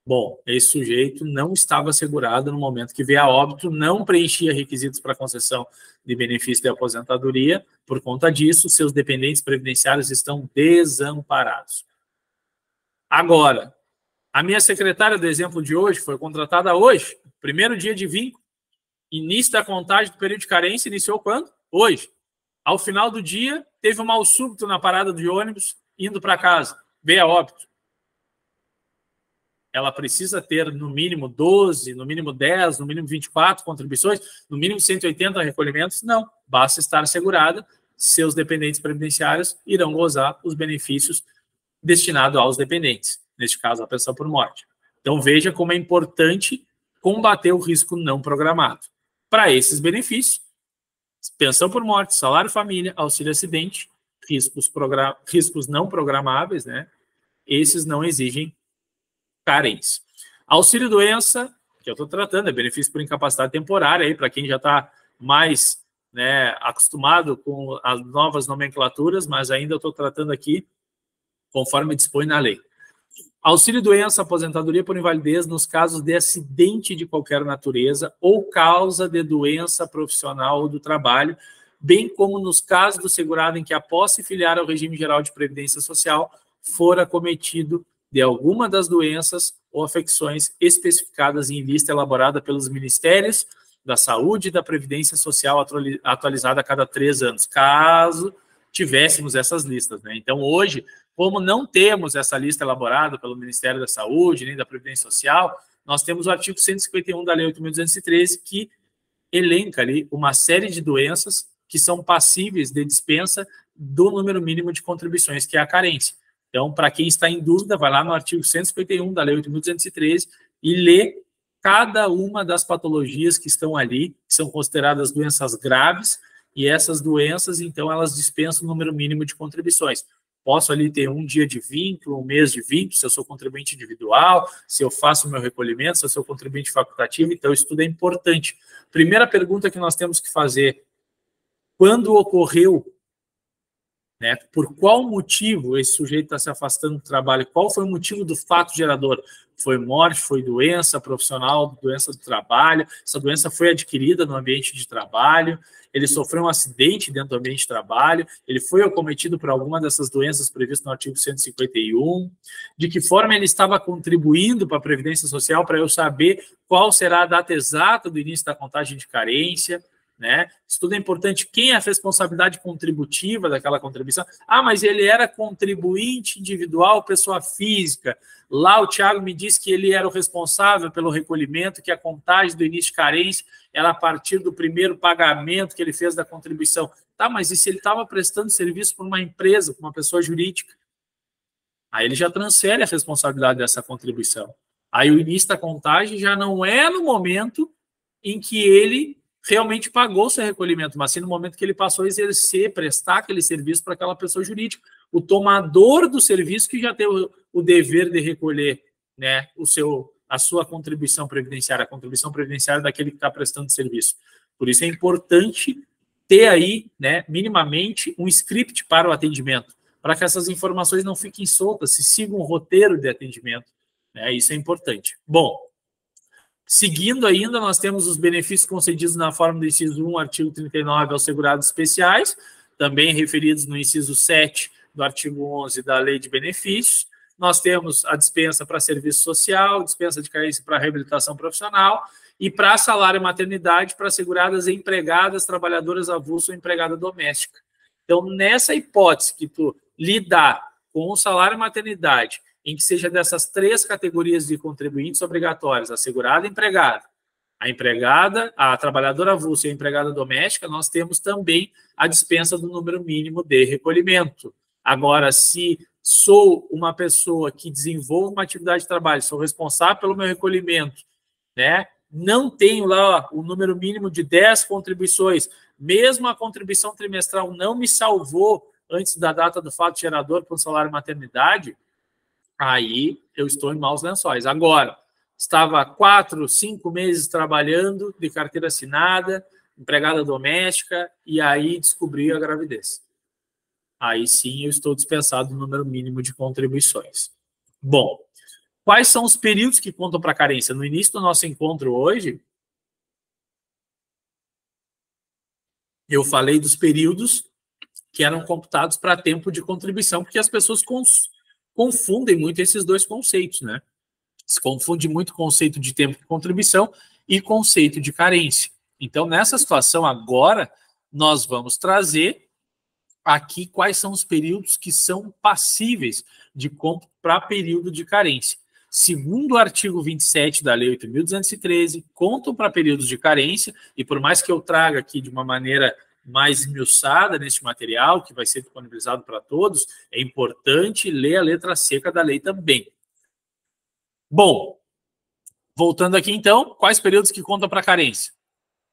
Bom, esse sujeito não estava assegurado no momento que veio a óbito, não preenchia requisitos para concessão de benefício de aposentadoria. Por conta disso, seus dependentes previdenciários estão desamparados. Agora, a minha secretária do exemplo de hoje foi contratada hoje, primeiro dia de vínculo, início da contagem do período de carência, iniciou quando? Hoje. Ao final do dia, teve um mal súbito na parada de ônibus, indo para casa, veio a óbito. Ela precisa ter no mínimo 12, no mínimo 10, no mínimo 24 contribuições, no mínimo 180 recolhimentos? Não, basta estar assegurada, seus dependentes previdenciários irão gozar os benefícios destinados aos dependentes, neste caso a pensão por morte. Então veja como é importante combater o risco não programado. Para esses benefícios, pensão por morte, salário família, auxílio acidente, riscos não programáveis, né? Esses não exigem carência. Auxílio doença, que eu estou tratando, é benefício por incapacidade temporária, aí para quem já está mais, né, acostumado com as novas nomenclaturas, mas ainda estou tratando aqui conforme dispõe na lei. Auxílio doença, aposentadoria por invalidez nos casos de acidente de qualquer natureza ou causa de doença profissional do trabalho, bem como nos casos do segurado em que, após se filiar ao regime geral de previdência social, for acometido de alguma das doenças ou afecções especificadas em lista elaborada pelos Ministérios da Saúde e da Previdência Social, atualizada a cada 3 anos, caso tivéssemos essas listas, né? Então, hoje, como não temos essa lista elaborada pelo Ministério da Saúde, nem da Previdência Social, nós temos o artigo 151 da Lei 8.213, que elenca ali uma série de doenças que são passíveis de dispensa do número mínimo de contribuições, que é a carência. Então, para quem está em dúvida, vai lá no artigo 151 da Lei 8.213 e lê cada uma das patologias que estão ali, que são consideradas doenças graves, e essas doenças, então, elas dispensam o número mínimo de contribuições. Posso ali ter um dia de vínculo, um mês de vínculo, se eu sou contribuinte individual, se eu faço o meu recolhimento, se eu sou contribuinte facultativo, então isso tudo é importante. Primeira pergunta que nós temos que fazer: quando ocorreu né? Por qual motivo esse sujeito está se afastando do trabalho? Qual foi o motivo do fato gerador? Foi morte, foi doença profissional, doença do trabalho, essa doença foi adquirida no ambiente de trabalho, ele sofreu um acidente dentro do ambiente de trabalho, ele foi acometido por alguma dessas doenças previstas no artigo 151, de que forma ele estava contribuindo para a Previdência Social, para eu saber qual será a data exata do início da contagem de carência, né? Isso tudo é importante. Quem é a responsabilidade contributiva daquela contribuição? Ah, mas ele era contribuinte individual, pessoa física. Lá o Tiago me disse que ele era o responsável pelo recolhimento, que a contagem do início de carência era a partir do primeiro pagamento que ele fez da contribuição. Tá, mas e se ele estava prestando serviço para uma empresa, para uma pessoa jurídica? Aí ele já transfere a responsabilidade dessa contribuição. Aí o início da contagem já não é no momento em que ele realmente pagou seu recolhimento, mas sim no momento que ele passou a exercer, prestar aquele serviço para aquela pessoa jurídica. O tomador do serviço que já tem o dever de recolher, né, a sua contribuição previdenciária, a contribuição previdenciária daquele que está prestando serviço. Por isso é importante ter aí, né, minimamente, um script para o atendimento, para que essas informações não fiquem soltas, se siga um roteiro de atendimento. Né, isso é importante. Bom, seguindo ainda, nós temos os benefícios concedidos na forma do inciso 1, artigo 39, aos segurados especiais, também referidos no inciso 7 do artigo 11 da Lei de Benefícios. Nós temos a dispensa para serviço social, dispensa de carência para reabilitação profissional e para salário maternidade para seguradas empregadas, trabalhadoras avulso ou empregada doméstica. Então, nessa hipótese que tu lidar com o salário maternidade, em que seja dessas três categorias de contribuintes obrigatórios, a segurada e a empregada, a trabalhadora avulsa e a empregada doméstica, nós temos também a dispensa do número mínimo de recolhimento. Agora, se sou uma pessoa que desenvolve uma atividade de trabalho, sou responsável pelo meu recolhimento, né? Não tenho lá o número mínimo de 10 contribuições, mesmo a contribuição trimestral não me salvou antes da data do fato gerador para o salário maternidade, aí eu estou em maus lençóis. Agora, estava 4, 5 meses trabalhando de carteira assinada, empregada doméstica, e aí descobri a gravidez. Aí sim eu estou dispensado do número mínimo de contribuições. Bom, quais são os períodos que contam para carência? No início do nosso encontro hoje, eu falei dos períodos que eram computados para tempo de contribuição, porque as pessoas confundem muito esses dois conceitos, né? Se confunde muito o conceito de tempo de contribuição e conceito de carência. Então, nessa situação agora, nós vamos trazer aqui quais são os períodos que são passíveis de compra para período de carência. Segundo o artigo 27 da Lei 8.213, contam para períodos de carência, e por mais que eu traga aqui de uma maneira mais esmiuçada neste material, que vai ser disponibilizado para todos, é importante ler a letra seca da lei também. Bom, voltando aqui então, quais períodos que contam para carência?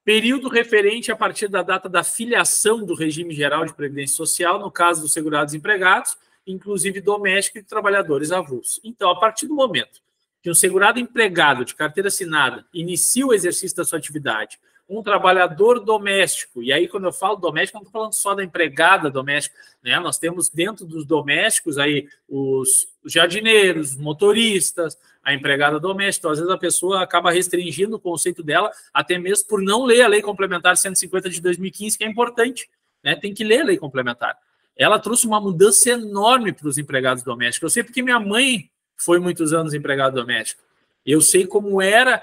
Período referente a partir da data da filiação do regime geral de previdência social, no caso dos segurados empregados, inclusive domésticos e trabalhadores avulsos. Então, a partir do momento que um segurado empregado de carteira assinada inicia o exercício da sua atividade, um trabalhador doméstico, e aí quando eu falo doméstico, não estou falando só da empregada doméstica, né? Nós temos dentro dos domésticos aí os jardineiros, os motoristas, a empregada doméstica. Então, às vezes a pessoa acaba restringindo o conceito dela, até mesmo por não ler a Lei Complementar 150 de 2015, que é importante, né? Tem que ler a Lei Complementar. Ela trouxe uma mudança enorme para os empregados domésticos. Eu sei porque minha mãe foi muitos anos empregada doméstica. Eu sei como era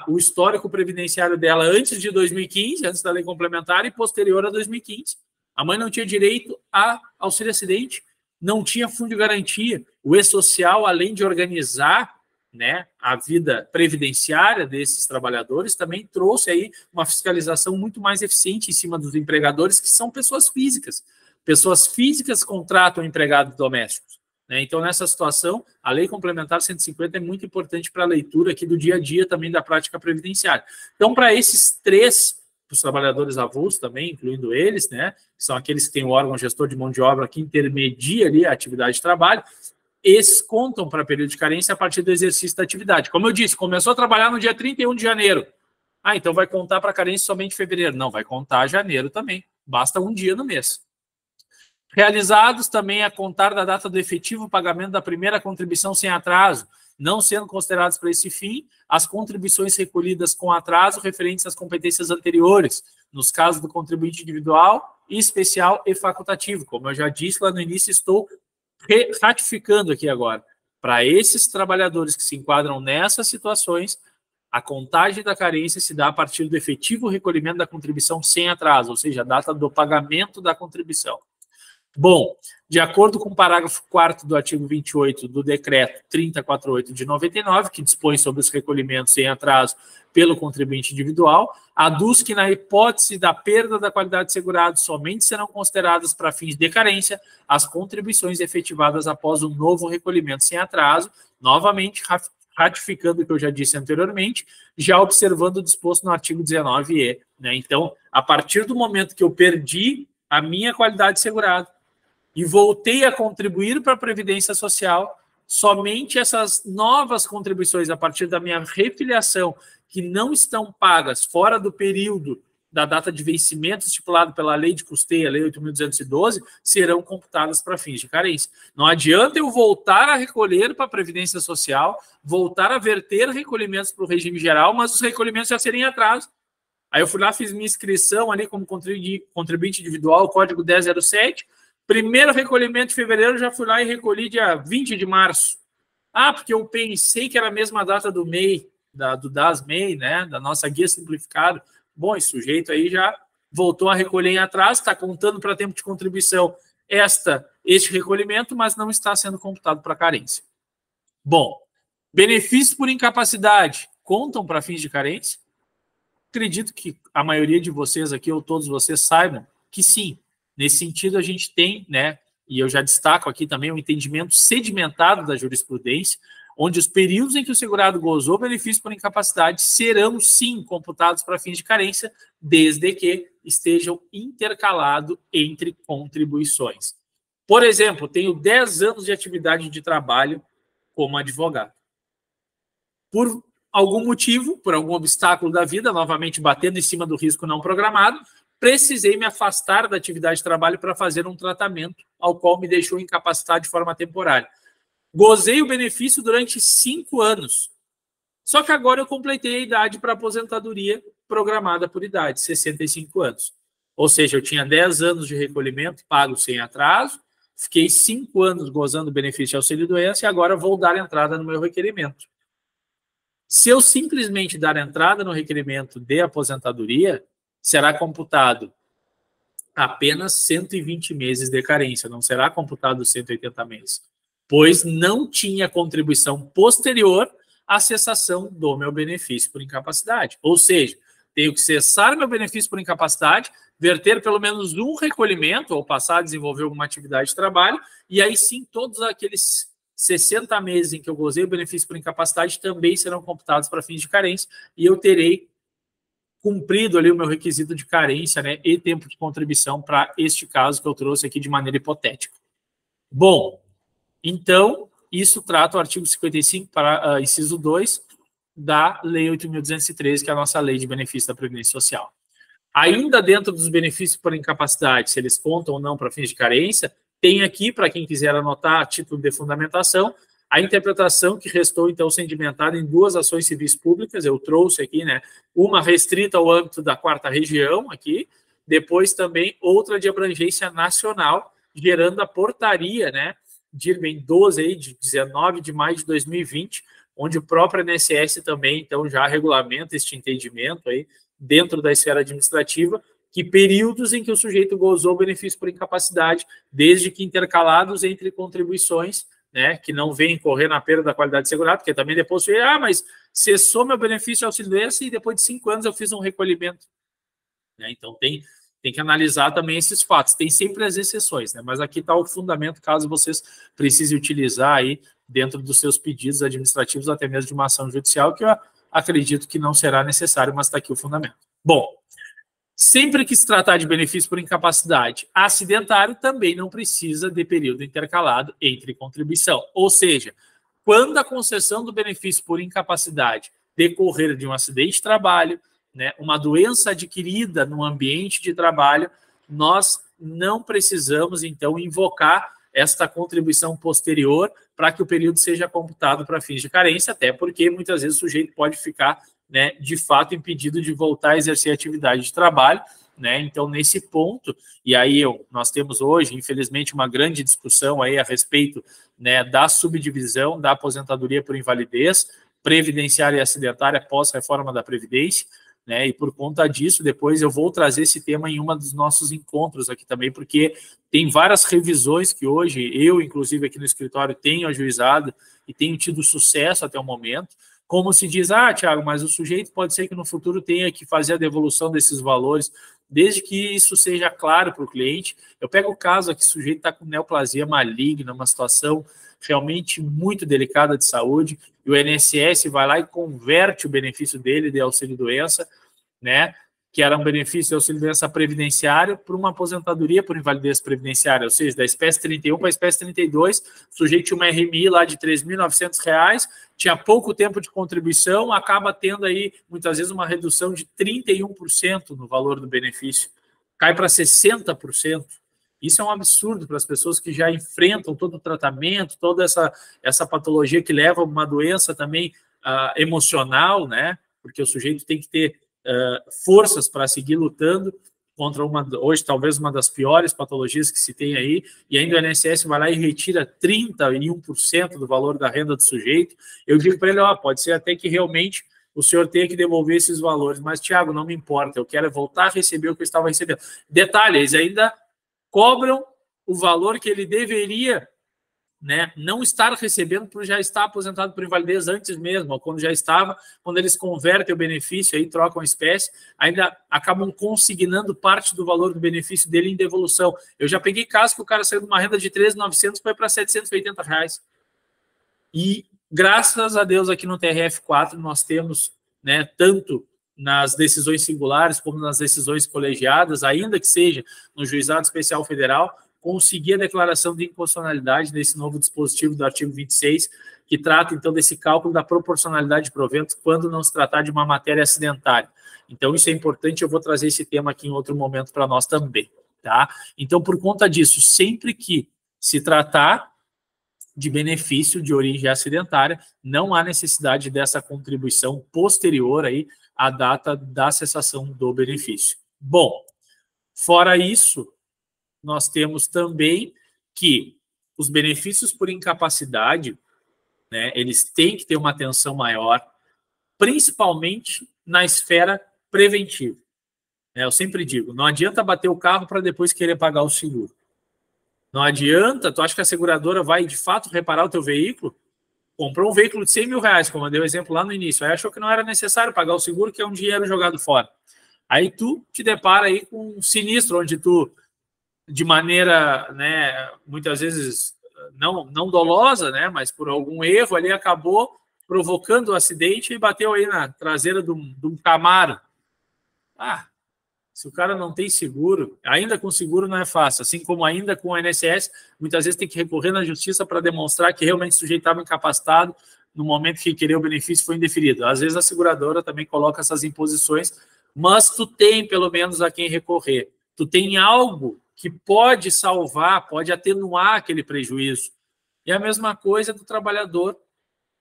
o histórico previdenciário dela antes de 2015, antes da Lei Complementar, e posterior a 2015. A mãe não tinha direito a auxílio acidente, não tinha fundo de garantia. O E-Social, além de organizar, né, a vida previdenciária desses trabalhadores, também trouxe aí uma fiscalização muito mais eficiente em cima dos empregadores, que são pessoas físicas. Pessoas físicas contratam empregados domésticos. Né? Então, nessa situação, a Lei Complementar 150 é muito importante para a leitura aqui do dia a dia também da prática previdenciária. Então, para esses três, os trabalhadores avulsos também, incluindo eles, né, que são aqueles que têm o órgão gestor de mão de obra que intermedia ali a atividade de trabalho, esses contam para período de carência a partir do exercício da atividade. Como eu disse, começou a trabalhar no dia 31 de janeiro. Ah, então vai contar para carência somente em fevereiro. Não, vai contar janeiro também. Basta um dia no mês. Realizados também a contar da data do efetivo pagamento da primeira contribuição sem atraso, não sendo considerados para esse fim as contribuições recolhidas com atraso referentes às competências anteriores, nos casos do contribuinte individual, especial e facultativo. Como eu já disse lá no início, estou ratificando aqui agora. Para esses trabalhadores que se enquadram nessas situações, a contagem da carência se dá a partir do efetivo recolhimento da contribuição sem atraso, ou seja, a data do pagamento da contribuição. Bom, de acordo com o parágrafo 4º do artigo 28 do decreto 3048 de 99, que dispõe sobre os recolhimentos sem atraso pelo contribuinte individual, aduz que na hipótese da perda da qualidade de segurado somente serão consideradas para fins de carência as contribuições efetivadas após o novo recolhimento sem atraso, novamente ratificando o que eu já disse anteriormente, já observando o disposto no artigo 19E. Né? Então, a partir do momento que eu perdi a minha qualidade de segurado, e voltei a contribuir para a Previdência Social, somente essas novas contribuições a partir da minha refiliação, que não estão pagas fora do período da data de vencimento estipulado pela Lei de Custeio, a Lei 8.212, serão computadas para fins de carência. Não adianta eu voltar a recolher para a Previdência Social, voltar a verter recolhimentos para o regime geral, mas os recolhimentos já serem em atraso. Aí eu fui lá, fiz minha inscrição ali como contribuinte individual, código 1007, primeiro recolhimento de fevereiro, já fui lá e recolhi dia 20 de março. Ah, porque eu pensei que era a mesma data do MEI, do DAS-MEI, né, da nossa guia simplificada. Bom, esse sujeito aí já voltou a recolher em atraso, está contando para tempo de contribuição este recolhimento, mas não está sendo computado para carência. Bom, benefícios por incapacidade contam para fins de carência? Acredito que a maioria de vocês aqui, ou todos vocês, saibam que sim. Nesse sentido, a gente tem, né, e eu já destaco aqui também o entendimento sedimentado da jurisprudência, onde os períodos em que o segurado gozou benefício por incapacidade serão, sim, computados para fins de carência, desde que estejam intercalados entre contribuições. Por exemplo, tenho 10 anos de atividade de trabalho como advogado. Por algum motivo, por algum obstáculo da vida, novamente batendo em cima do risco não programado, precisei me afastar da atividade de trabalho para fazer um tratamento ao qual me deixou incapacitado de forma temporária. Gozei o benefício durante 5 anos. Só que agora eu completei a idade para aposentadoria programada por idade, 65 anos. Ou seja, eu tinha 10 anos de recolhimento pago sem atraso, fiquei 5 anos gozando o benefício de auxílio-doença e agora vou dar entrada no meu requerimento. Se eu simplesmente dar entrada no requerimento de aposentadoria, será computado apenas 120 meses de carência, não será computado 180 meses, pois não tinha contribuição posterior à cessação do meu benefício por incapacidade. Ou seja, tenho que cessar meu benefício por incapacidade, verter pelo menos um recolhimento, ou passar a desenvolver alguma atividade de trabalho, e aí sim todos aqueles 60 meses em que eu gozei o benefício por incapacidade também serão computados para fins de carência, e eu terei cumprido ali o meu requisito de carência, né, e tempo de contribuição para este caso que eu trouxe aqui de maneira hipotética. Bom, então, isso trata o artigo 55, para inciso 2, da Lei 8.213, que é a nossa lei de benefício da Previdência Social. Ainda dentro dos benefícios por incapacidade, se eles contam ou não para fins de carência, tem aqui, para quem quiser anotar, a título de fundamentação, a interpretação que restou, então, sedimentada em 2 ações civis públicas, eu trouxe aqui, né, uma restrita ao âmbito da 4ª região, aqui, depois também outra de abrangência nacional, gerando a portaria, né, DIRBEM 12, aí, de 19 de maio de 2020, onde o próprio INSS também, então, já regulamenta este entendimento aí, dentro da esfera administrativa, que períodos em que o sujeito gozou benefício por incapacidade, desde que intercalados entre contribuições, né, que não vem correr na perda da qualidade de segurado, porque também depois você, mas cessou meu benefício de auxílio-doença e depois de 5 anos eu fiz um recolhimento. Né? Então tem que analisar também esses fatos. Tem sempre as exceções, né? Mas aqui está o fundamento, caso vocês precisem utilizar aí dentro dos seus pedidos administrativos, até mesmo de uma ação judicial, que eu acredito que não será necessário, mas está aqui o fundamento. Bom, sempre que se tratar de benefício por incapacidade acidentário, também não precisa de período intercalado entre contribuição. Ou seja, quando a concessão do benefício por incapacidade decorrer de um acidente de trabalho, né, uma doença adquirida no ambiente de trabalho, nós não precisamos, então, invocar esta contribuição posterior para que o período seja computado para fins de carência, até porque muitas vezes o sujeito pode ficar, né, de fato impedido de voltar a exercer a atividade de trabalho, né? Então, nesse ponto, e aí nós temos hoje, infelizmente, uma grande discussão aí a respeito, né, da subdivisão da aposentadoria por invalidez, previdenciária e acidentária pós-reforma da Previdência, né? E por conta disso, depois eu vou trazer esse tema em um dos nossos encontros aqui também, porque tem várias revisões que hoje eu, inclusive aqui no escritório, tenho ajuizado e tenho tido sucesso até o momento. Como se diz, Thiago, mas o sujeito pode ser que no futuro tenha que fazer a devolução desses valores, desde que isso seja claro para o cliente. Eu pego o caso aqui, o sujeito está com neoplasia maligna, uma situação realmente muito delicada de saúde, e o INSS vai lá e converte o benefício dele de auxílio-doença, né, que era um benefício de auxílio-doença previdenciário, para uma aposentadoria por invalidez previdenciária, ou seja, da espécie 31 para a espécie 32, o sujeito tinha uma RMI lá de R$ 3.900, tinha pouco tempo de contribuição, acaba tendo aí, muitas vezes, uma redução de 31% no valor do benefício, cai para 60%. Isso é um absurdo para as pessoas que já enfrentam todo o tratamento, toda essa patologia que leva a uma doença também emocional, né? Porque o sujeito tem que ter forças para seguir lutando contra hoje talvez uma das piores patologias que se tem aí, e ainda o INSS vai lá e retira 31% do valor da renda do sujeito. Eu digo para ele, pode ser até que realmente o senhor tenha que devolver esses valores, mas, Thiago, não me importa, eu quero voltar a receber o que eu estava recebendo. Detalhe, eles ainda cobram o valor que ele deveria, né, não estar recebendo por já estar aposentado por invalidez antes mesmo, ou quando já estava, quando eles convertem o benefício, aí trocam a espécie, ainda acabam consignando parte do valor do benefício dele em devolução. Eu já peguei caso que o cara saiu de uma renda de 13.900 foi para R$ 780. E, graças a Deus, aqui no TRF4 nós temos, né, tanto nas decisões singulares como nas decisões colegiadas, ainda que seja no Juizado Especial Federal, conseguir a declaração de inconstitucionalidade desse novo dispositivo do artigo 26, que trata, então, desse cálculo da proporcionalidade de proventos quando não se tratar de uma matéria acidentária. Então, isso é importante, eu vou trazer esse tema aqui em outro momento para nós também, tá? Então, por conta disso, sempre que se tratar de benefício de origem acidentária, não há necessidade dessa contribuição posterior aí à data da cessação do benefício. Bom, fora isso, nós temos também que os benefícios por incapacidade, né, eles têm que ter uma atenção maior, principalmente na esfera preventiva. Eu sempre digo, não adianta bater o carro para depois querer pagar o seguro. Não adianta, tu acha que a seguradora vai de fato reparar o teu veículo? Comprou um veículo de 100 mil reais, como eu dei o exemplo lá no início, aí achou que não era necessário pagar o seguro, que é um dinheiro jogado fora. Aí tu te depara aí com um sinistro, onde tu, de maneira, né, muitas vezes não dolosa, né, mas por algum erro ali, acabou provocando o acidente e bateu aí na traseira de um Camaro. Se o cara não tem seguro, ainda com seguro não é fácil, assim como ainda com o INSS, muitas vezes tem que recorrer na justiça para demonstrar que realmente o sujeito estava incapacitado no momento que querer o benefício foi indeferido. Às vezes a seguradora também coloca essas imposições, mas tu tem pelo menos a quem recorrer. Tu tem algo que pode salvar, pode atenuar aquele prejuízo. E a mesma coisa do trabalhador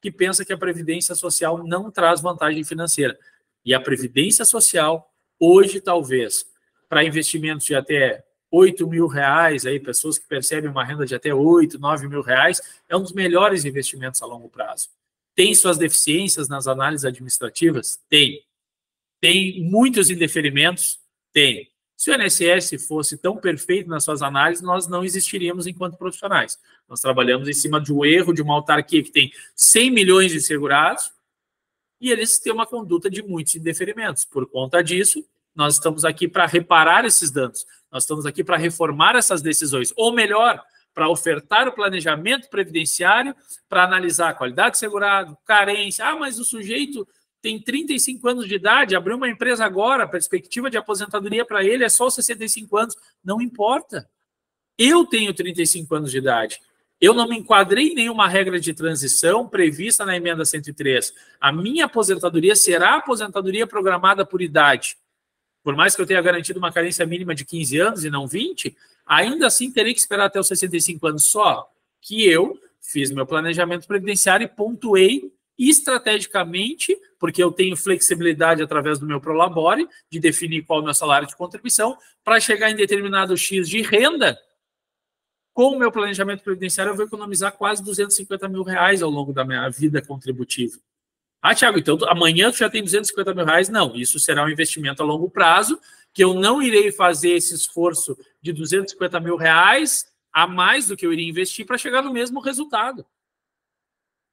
que pensa que a Previdência Social não traz vantagem financeira. E a Previdência Social, hoje, talvez, para investimentos de até 8 mil reais, aí, pessoas que percebem uma renda de até 8, 9 mil reais, é um dos melhores investimentos a longo prazo. Tem suas deficiências nas análises administrativas? Tem. Tem muitos indeferimentos? Tem. Se o INSS fosse tão perfeito nas suas análises, nós não existiríamos enquanto profissionais. Nós trabalhamos em cima de um erro de uma autarquia que tem 100 milhões de segurados e eles têm uma conduta de muitos indeferimentos. Por conta disso, nós estamos aqui para reparar esses danos. Nós estamos aqui para reformar essas decisões. Ou melhor, para ofertar o planejamento previdenciário, para analisar a qualidade de segurado, carência. Mas o sujeito tem 35 anos de idade, abriu uma empresa agora, a perspectiva de aposentadoria para ele é só os 65 anos. Não importa. Eu tenho 35 anos de idade. Eu não me enquadrei em nenhuma regra de transição prevista na emenda 103. A minha aposentadoria será aposentadoria programada por idade. Por mais que eu tenha garantido uma carência mínima de 15 anos e não 20, ainda assim terei que esperar até os 65 anos só que eu fiz meu planejamento previdenciário e pontuei estrategicamente, porque eu tenho flexibilidade através do meu Prolabore, de definir qual é o meu salário de contribuição, para chegar em determinado X de renda, com o meu planejamento previdenciário eu vou economizar quase 250 mil reais ao longo da minha vida contributiva. Ah, Thiago, então amanhã tu já tem 250 mil reais? Não, isso será um investimento a longo prazo, que eu não irei fazer esse esforço de 250 mil reais a mais do que eu iria investir para chegar no mesmo resultado.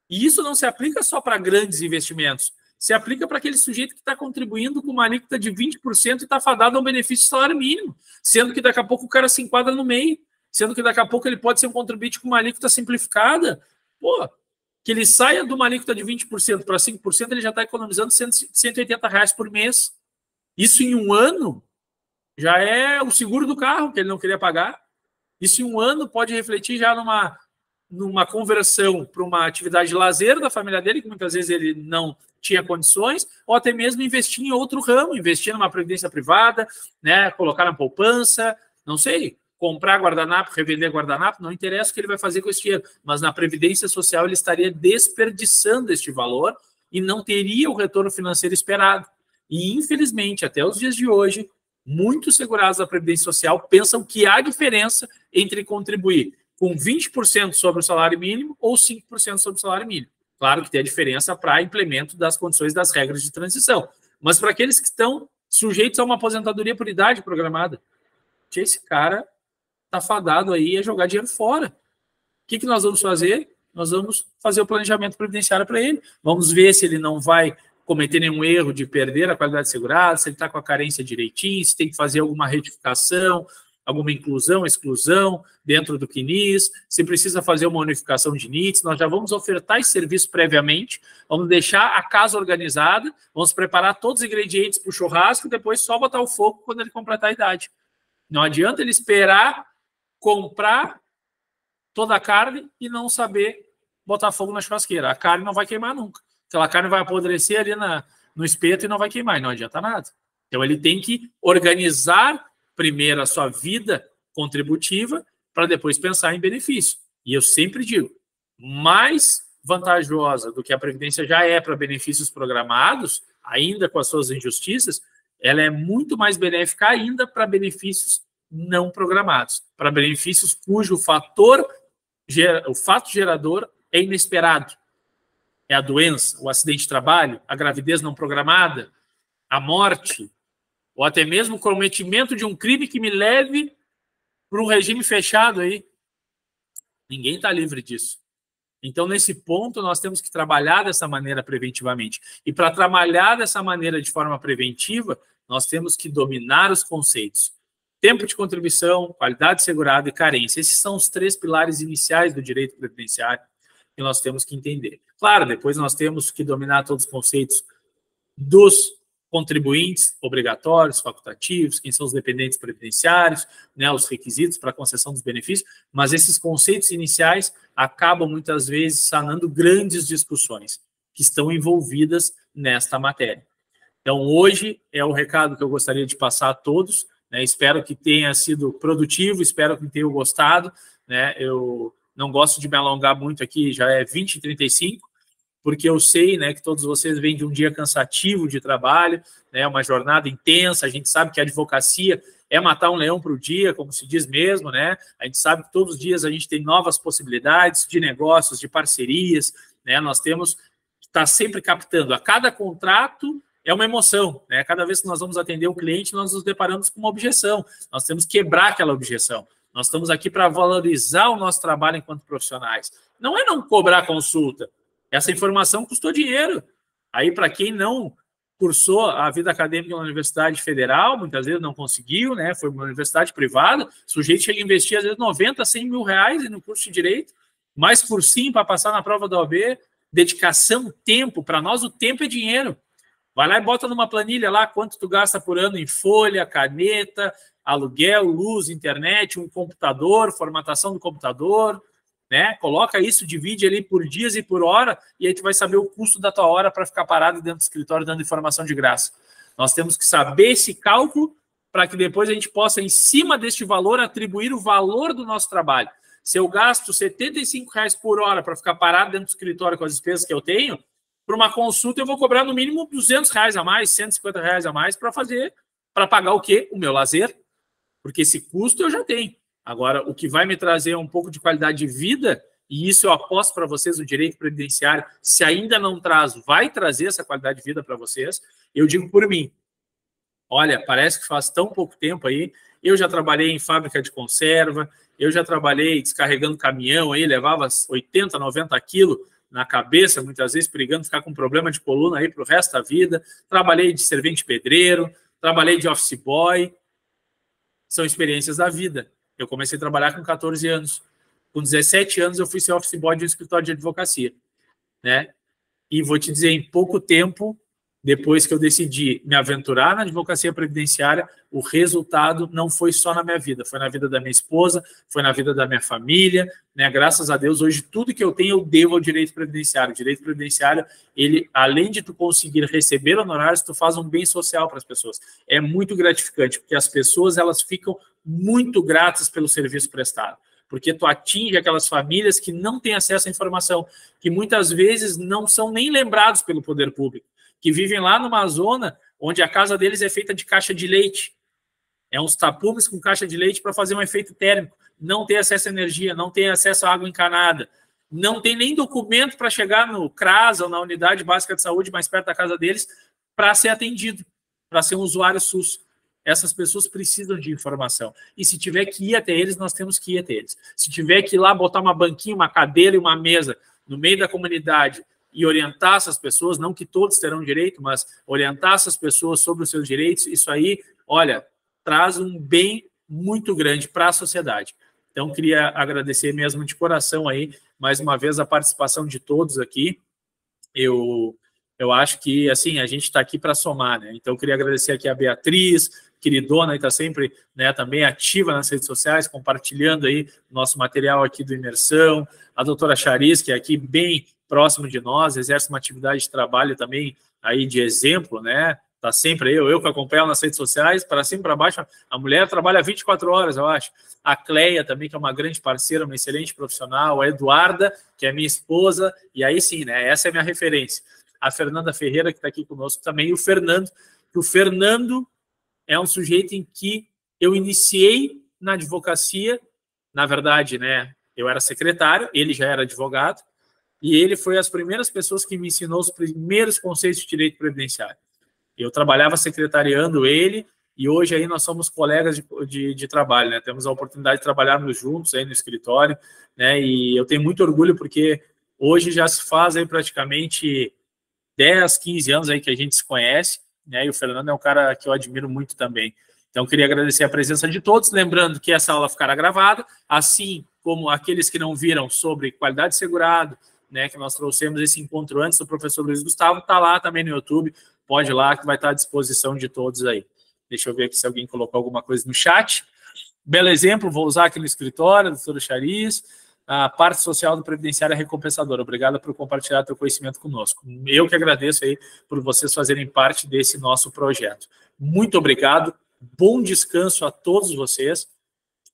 E isso não se aplica só para grandes investimentos, se aplica para aquele sujeito que está contribuindo com uma alíquota de 20% e está fadado a um benefício de salário mínimo, sendo que daqui a pouco o cara se enquadra no meio, sendo que daqui a pouco ele pode ser um contribuinte com uma alíquota simplificada. Pô, que ele saia de uma alíquota de 20% para 5%, ele já está economizando 180 reais por mês. Isso em um ano já é o seguro do carro que ele não queria pagar. Isso em um ano pode refletir já numa conversão para uma atividade de lazer da família dele, que muitas vezes ele não tinha condições, ou até mesmo investir em outro ramo, investir numa previdência privada, né, colocar na poupança, não sei, comprar guardanapo, revender guardanapo, não interessa o que ele vai fazer com esse dinheiro, mas na previdência social ele estaria desperdiçando este valor e não teria o retorno financeiro esperado. E, infelizmente, até os dias de hoje, muitos segurados da Previdência Social pensam que há diferença entre contribuir com 20% sobre o salário mínimo ou 5% sobre o salário mínimo. Claro que tem a diferença para implemento das condições das regras de transição. Mas para aqueles que estão sujeitos a uma aposentadoria por idade programada, esse cara está fadado aí a jogar dinheiro fora. O que nós vamos fazer? Nós vamos fazer o planejamento previdenciário para ele. Vamos ver se ele não vai cometer nenhum erro de perder a qualidade segurada, se ele está com a carência direitinho, se tem que fazer alguma retificação, alguma inclusão, exclusão dentro do CNIS, se precisa fazer uma unificação de NITs. Nós já vamos ofertar esse serviço previamente, vamos deixar a casa organizada, vamos preparar todos os ingredientes para o churrasco e depois só botar o fogo quando ele completar a idade. Não adianta ele esperar comprar toda a carne e não saber botar fogo na churrasqueira. A carne não vai queimar nunca. Aquela carne vai apodrecer ali no espeto e não vai queimar, e não adianta nada. Então, ele tem que organizar primeiro a sua vida contributiva para depois pensar em benefício. E eu sempre digo, mais vantajosa do que a Previdência já é para benefícios programados, ainda com as suas injustiças, ela é muito mais benéfica ainda para benefícios não programados, para benefícios cujo o fato gerador é inesperado. É a doença, o acidente de trabalho, a gravidez não programada, a morte, ou até mesmo o cometimento de um crime que me leve para um regime fechado aí. Ninguém está livre disso. Então, nesse ponto, nós temos que trabalhar dessa maneira preventivamente. E para trabalhar dessa maneira de forma preventiva, nós temos que dominar os conceitos. Tempo de contribuição, qualidade segurada e carência. Esses são os 3 pilares iniciais do direito previdenciário que nós temos que entender. Claro, depois nós temos que dominar todos os conceitos dos contribuintes obrigatórios, facultativos, quem são os dependentes previdenciários, né, os requisitos para a concessão dos benefícios, mas esses conceitos iniciais acabam muitas vezes sanando grandes discussões que estão envolvidas nesta matéria. Então, hoje é o recado que eu gostaria de passar a todos, né, espero que tenha sido produtivo, espero que tenham gostado, né, eu não gosto de me alongar muito aqui, já é 20h35, porque eu sei, né, que todos vocês vêm de um dia cansativo de trabalho, né, uma jornada intensa, a gente sabe que a advocacia é matar um leão para o dia, como se diz mesmo, né, a gente sabe que todos os dias a gente tem novas possibilidades de negócios, de parcerias, né, nós temos que estar sempre captando, a cada contrato é uma emoção, né, cada vez que nós vamos atender o cliente, nós nos deparamos com uma objeção, nós temos que quebrar aquela objeção. Nós estamos aqui para valorizar o nosso trabalho enquanto profissionais. Não é não cobrar consulta. Essa informação custou dinheiro. Aí, para quem não cursou a vida acadêmica na Universidade Federal, muitas vezes não conseguiu, né? Foi uma universidade privada, o sujeito chega a investir, às vezes, 90, 100 mil reais no curso de Direito, mais cursinho para passar na prova da OAB, dedicação, tempo. Para nós, o tempo é dinheiro. Vai lá e bota numa planilha lá quanto tu gasta por ano em folha, caneta, aluguel, luz, internet, um computador, formatação do computador, né? Coloca isso, divide ali por dias e por hora, e aí tu vai saber o custo da tua hora para ficar parado dentro do escritório dando informação de graça. Nós temos que saber esse cálculo para que depois a gente possa, em cima deste valor, atribuir o valor do nosso trabalho. Se eu gasto R$75 por hora para ficar parado dentro do escritório com as despesas que eu tenho, para uma consulta eu vou cobrar no mínimo R$200 a mais, R$150 a mais para pagar o quê? O meu lazer, porque esse custo eu já tenho. Agora, o que vai me trazer um pouco de qualidade de vida, e isso eu aposto para vocês, o direito previdenciário, se ainda não traz, vai trazer essa qualidade de vida para vocês. Eu digo por mim, olha, parece que faz tão pouco tempo aí, eu já trabalhei em fábrica de conserva, eu já trabalhei descarregando caminhão aí, levava 80, 90 quilos na cabeça, muitas vezes perigando ficar com problema de coluna aí para o resto da vida. Trabalhei de servente pedreiro, trabalhei de office boy. São experiências da vida. Eu comecei a trabalhar com 14 anos. Com 17 anos eu fui ser office boy de um escritório de advocacia, né? E vou te dizer, em pouco tempo, depois que eu decidi me aventurar na advocacia previdenciária, o resultado não foi só na minha vida, foi na vida da minha esposa, foi na vida da minha família, né? Graças a Deus, hoje tudo que eu tenho eu devo ao direito previdenciário. O direito previdenciário, ele, além de tu conseguir receber honorários, tu faz um bem social para as pessoas. É muito gratificante, porque as pessoas, elas ficam muito gratas pelo serviço prestado, porque tu atinge aquelas famílias que não têm acesso à informação, que muitas vezes não são nem lembrados pelo poder público, que vivem lá numa zona onde a casa deles é feita de caixa de leite. É uns tapumes com caixa de leite para fazer um efeito térmico. Não tem acesso à energia, não tem acesso à água encanada, não tem nem documento para chegar no CRAS ou na unidade básica de saúde mais perto da casa deles para ser atendido, para ser um usuário SUS. Essas pessoas precisam de informação. E se tiver que ir até eles, nós temos que ir até eles. Se tiver que ir lá botar uma banquinha, uma cadeira e uma mesa no meio da comunidade e orientar essas pessoas, não que todos terão direito, mas orientar essas pessoas sobre os seus direitos, isso aí, olha, traz um bem muito grande para a sociedade. Então, queria agradecer mesmo de coração aí, mais uma vez, a participação de todos aqui. Eu acho que, assim, a gente está aqui para somar, né? Então, eu queria agradecer aqui a Beatriz, queridona, que está sempre, né, também ativa nas redes sociais, compartilhando aí nosso material aqui do Imersão. A doutora Charis, que é aqui bem próximo de nós, exerce uma atividade de trabalho também aí de exemplo, né? Tá sempre aí, eu que acompanho ela nas redes sociais, para cima e para baixo, a mulher trabalha 24 horas, eu acho. A Cleia também, que é uma grande parceira, uma excelente profissional, a Eduarda, que é minha esposa, e aí sim, né? Essa é a minha referência. A Fernanda Ferreira, que está aqui conosco também, e o Fernando, que o Fernando é um sujeito em que eu iniciei na advocacia, na verdade, né? Eu era secretário, ele já era advogado, e ele foi as primeiras pessoas que me ensinou os primeiros conceitos de direito previdenciário. Eu trabalhava secretariando ele, e hoje aí nós somos colegas de trabalho, né? Temos a oportunidade de trabalharmos juntos aí no escritório, né? E eu tenho muito orgulho porque hoje já se faz aí praticamente 10, 15 anos aí que a gente se conhece, né? E o Fernando é um cara que eu admiro muito também. Então, queria agradecer a presença de todos, lembrando que essa aula ficará gravada, assim como aqueles que não viram sobre qualidade de segurado, né, que nós trouxemos esse encontro antes do professor Luiz Gustavo, está lá também no YouTube, pode ir lá que vai estar à disposição de todos aí. Deixa eu ver aqui se alguém colocou alguma coisa no chat. Belo exemplo, vou usar aqui no escritório, doutora Charis, a parte social do Previdenciário Recompensadora. Obrigado por compartilhar teu conhecimento conosco. Eu que agradeço aí por vocês fazerem parte desse nosso projeto. Muito obrigado, bom descanso a todos vocês,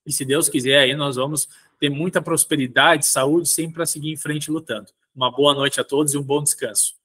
e se Deus quiser aí nós vamos ter muita prosperidade, saúde, sempre para seguir em frente lutando. Uma boa noite a todos e um bom descanso.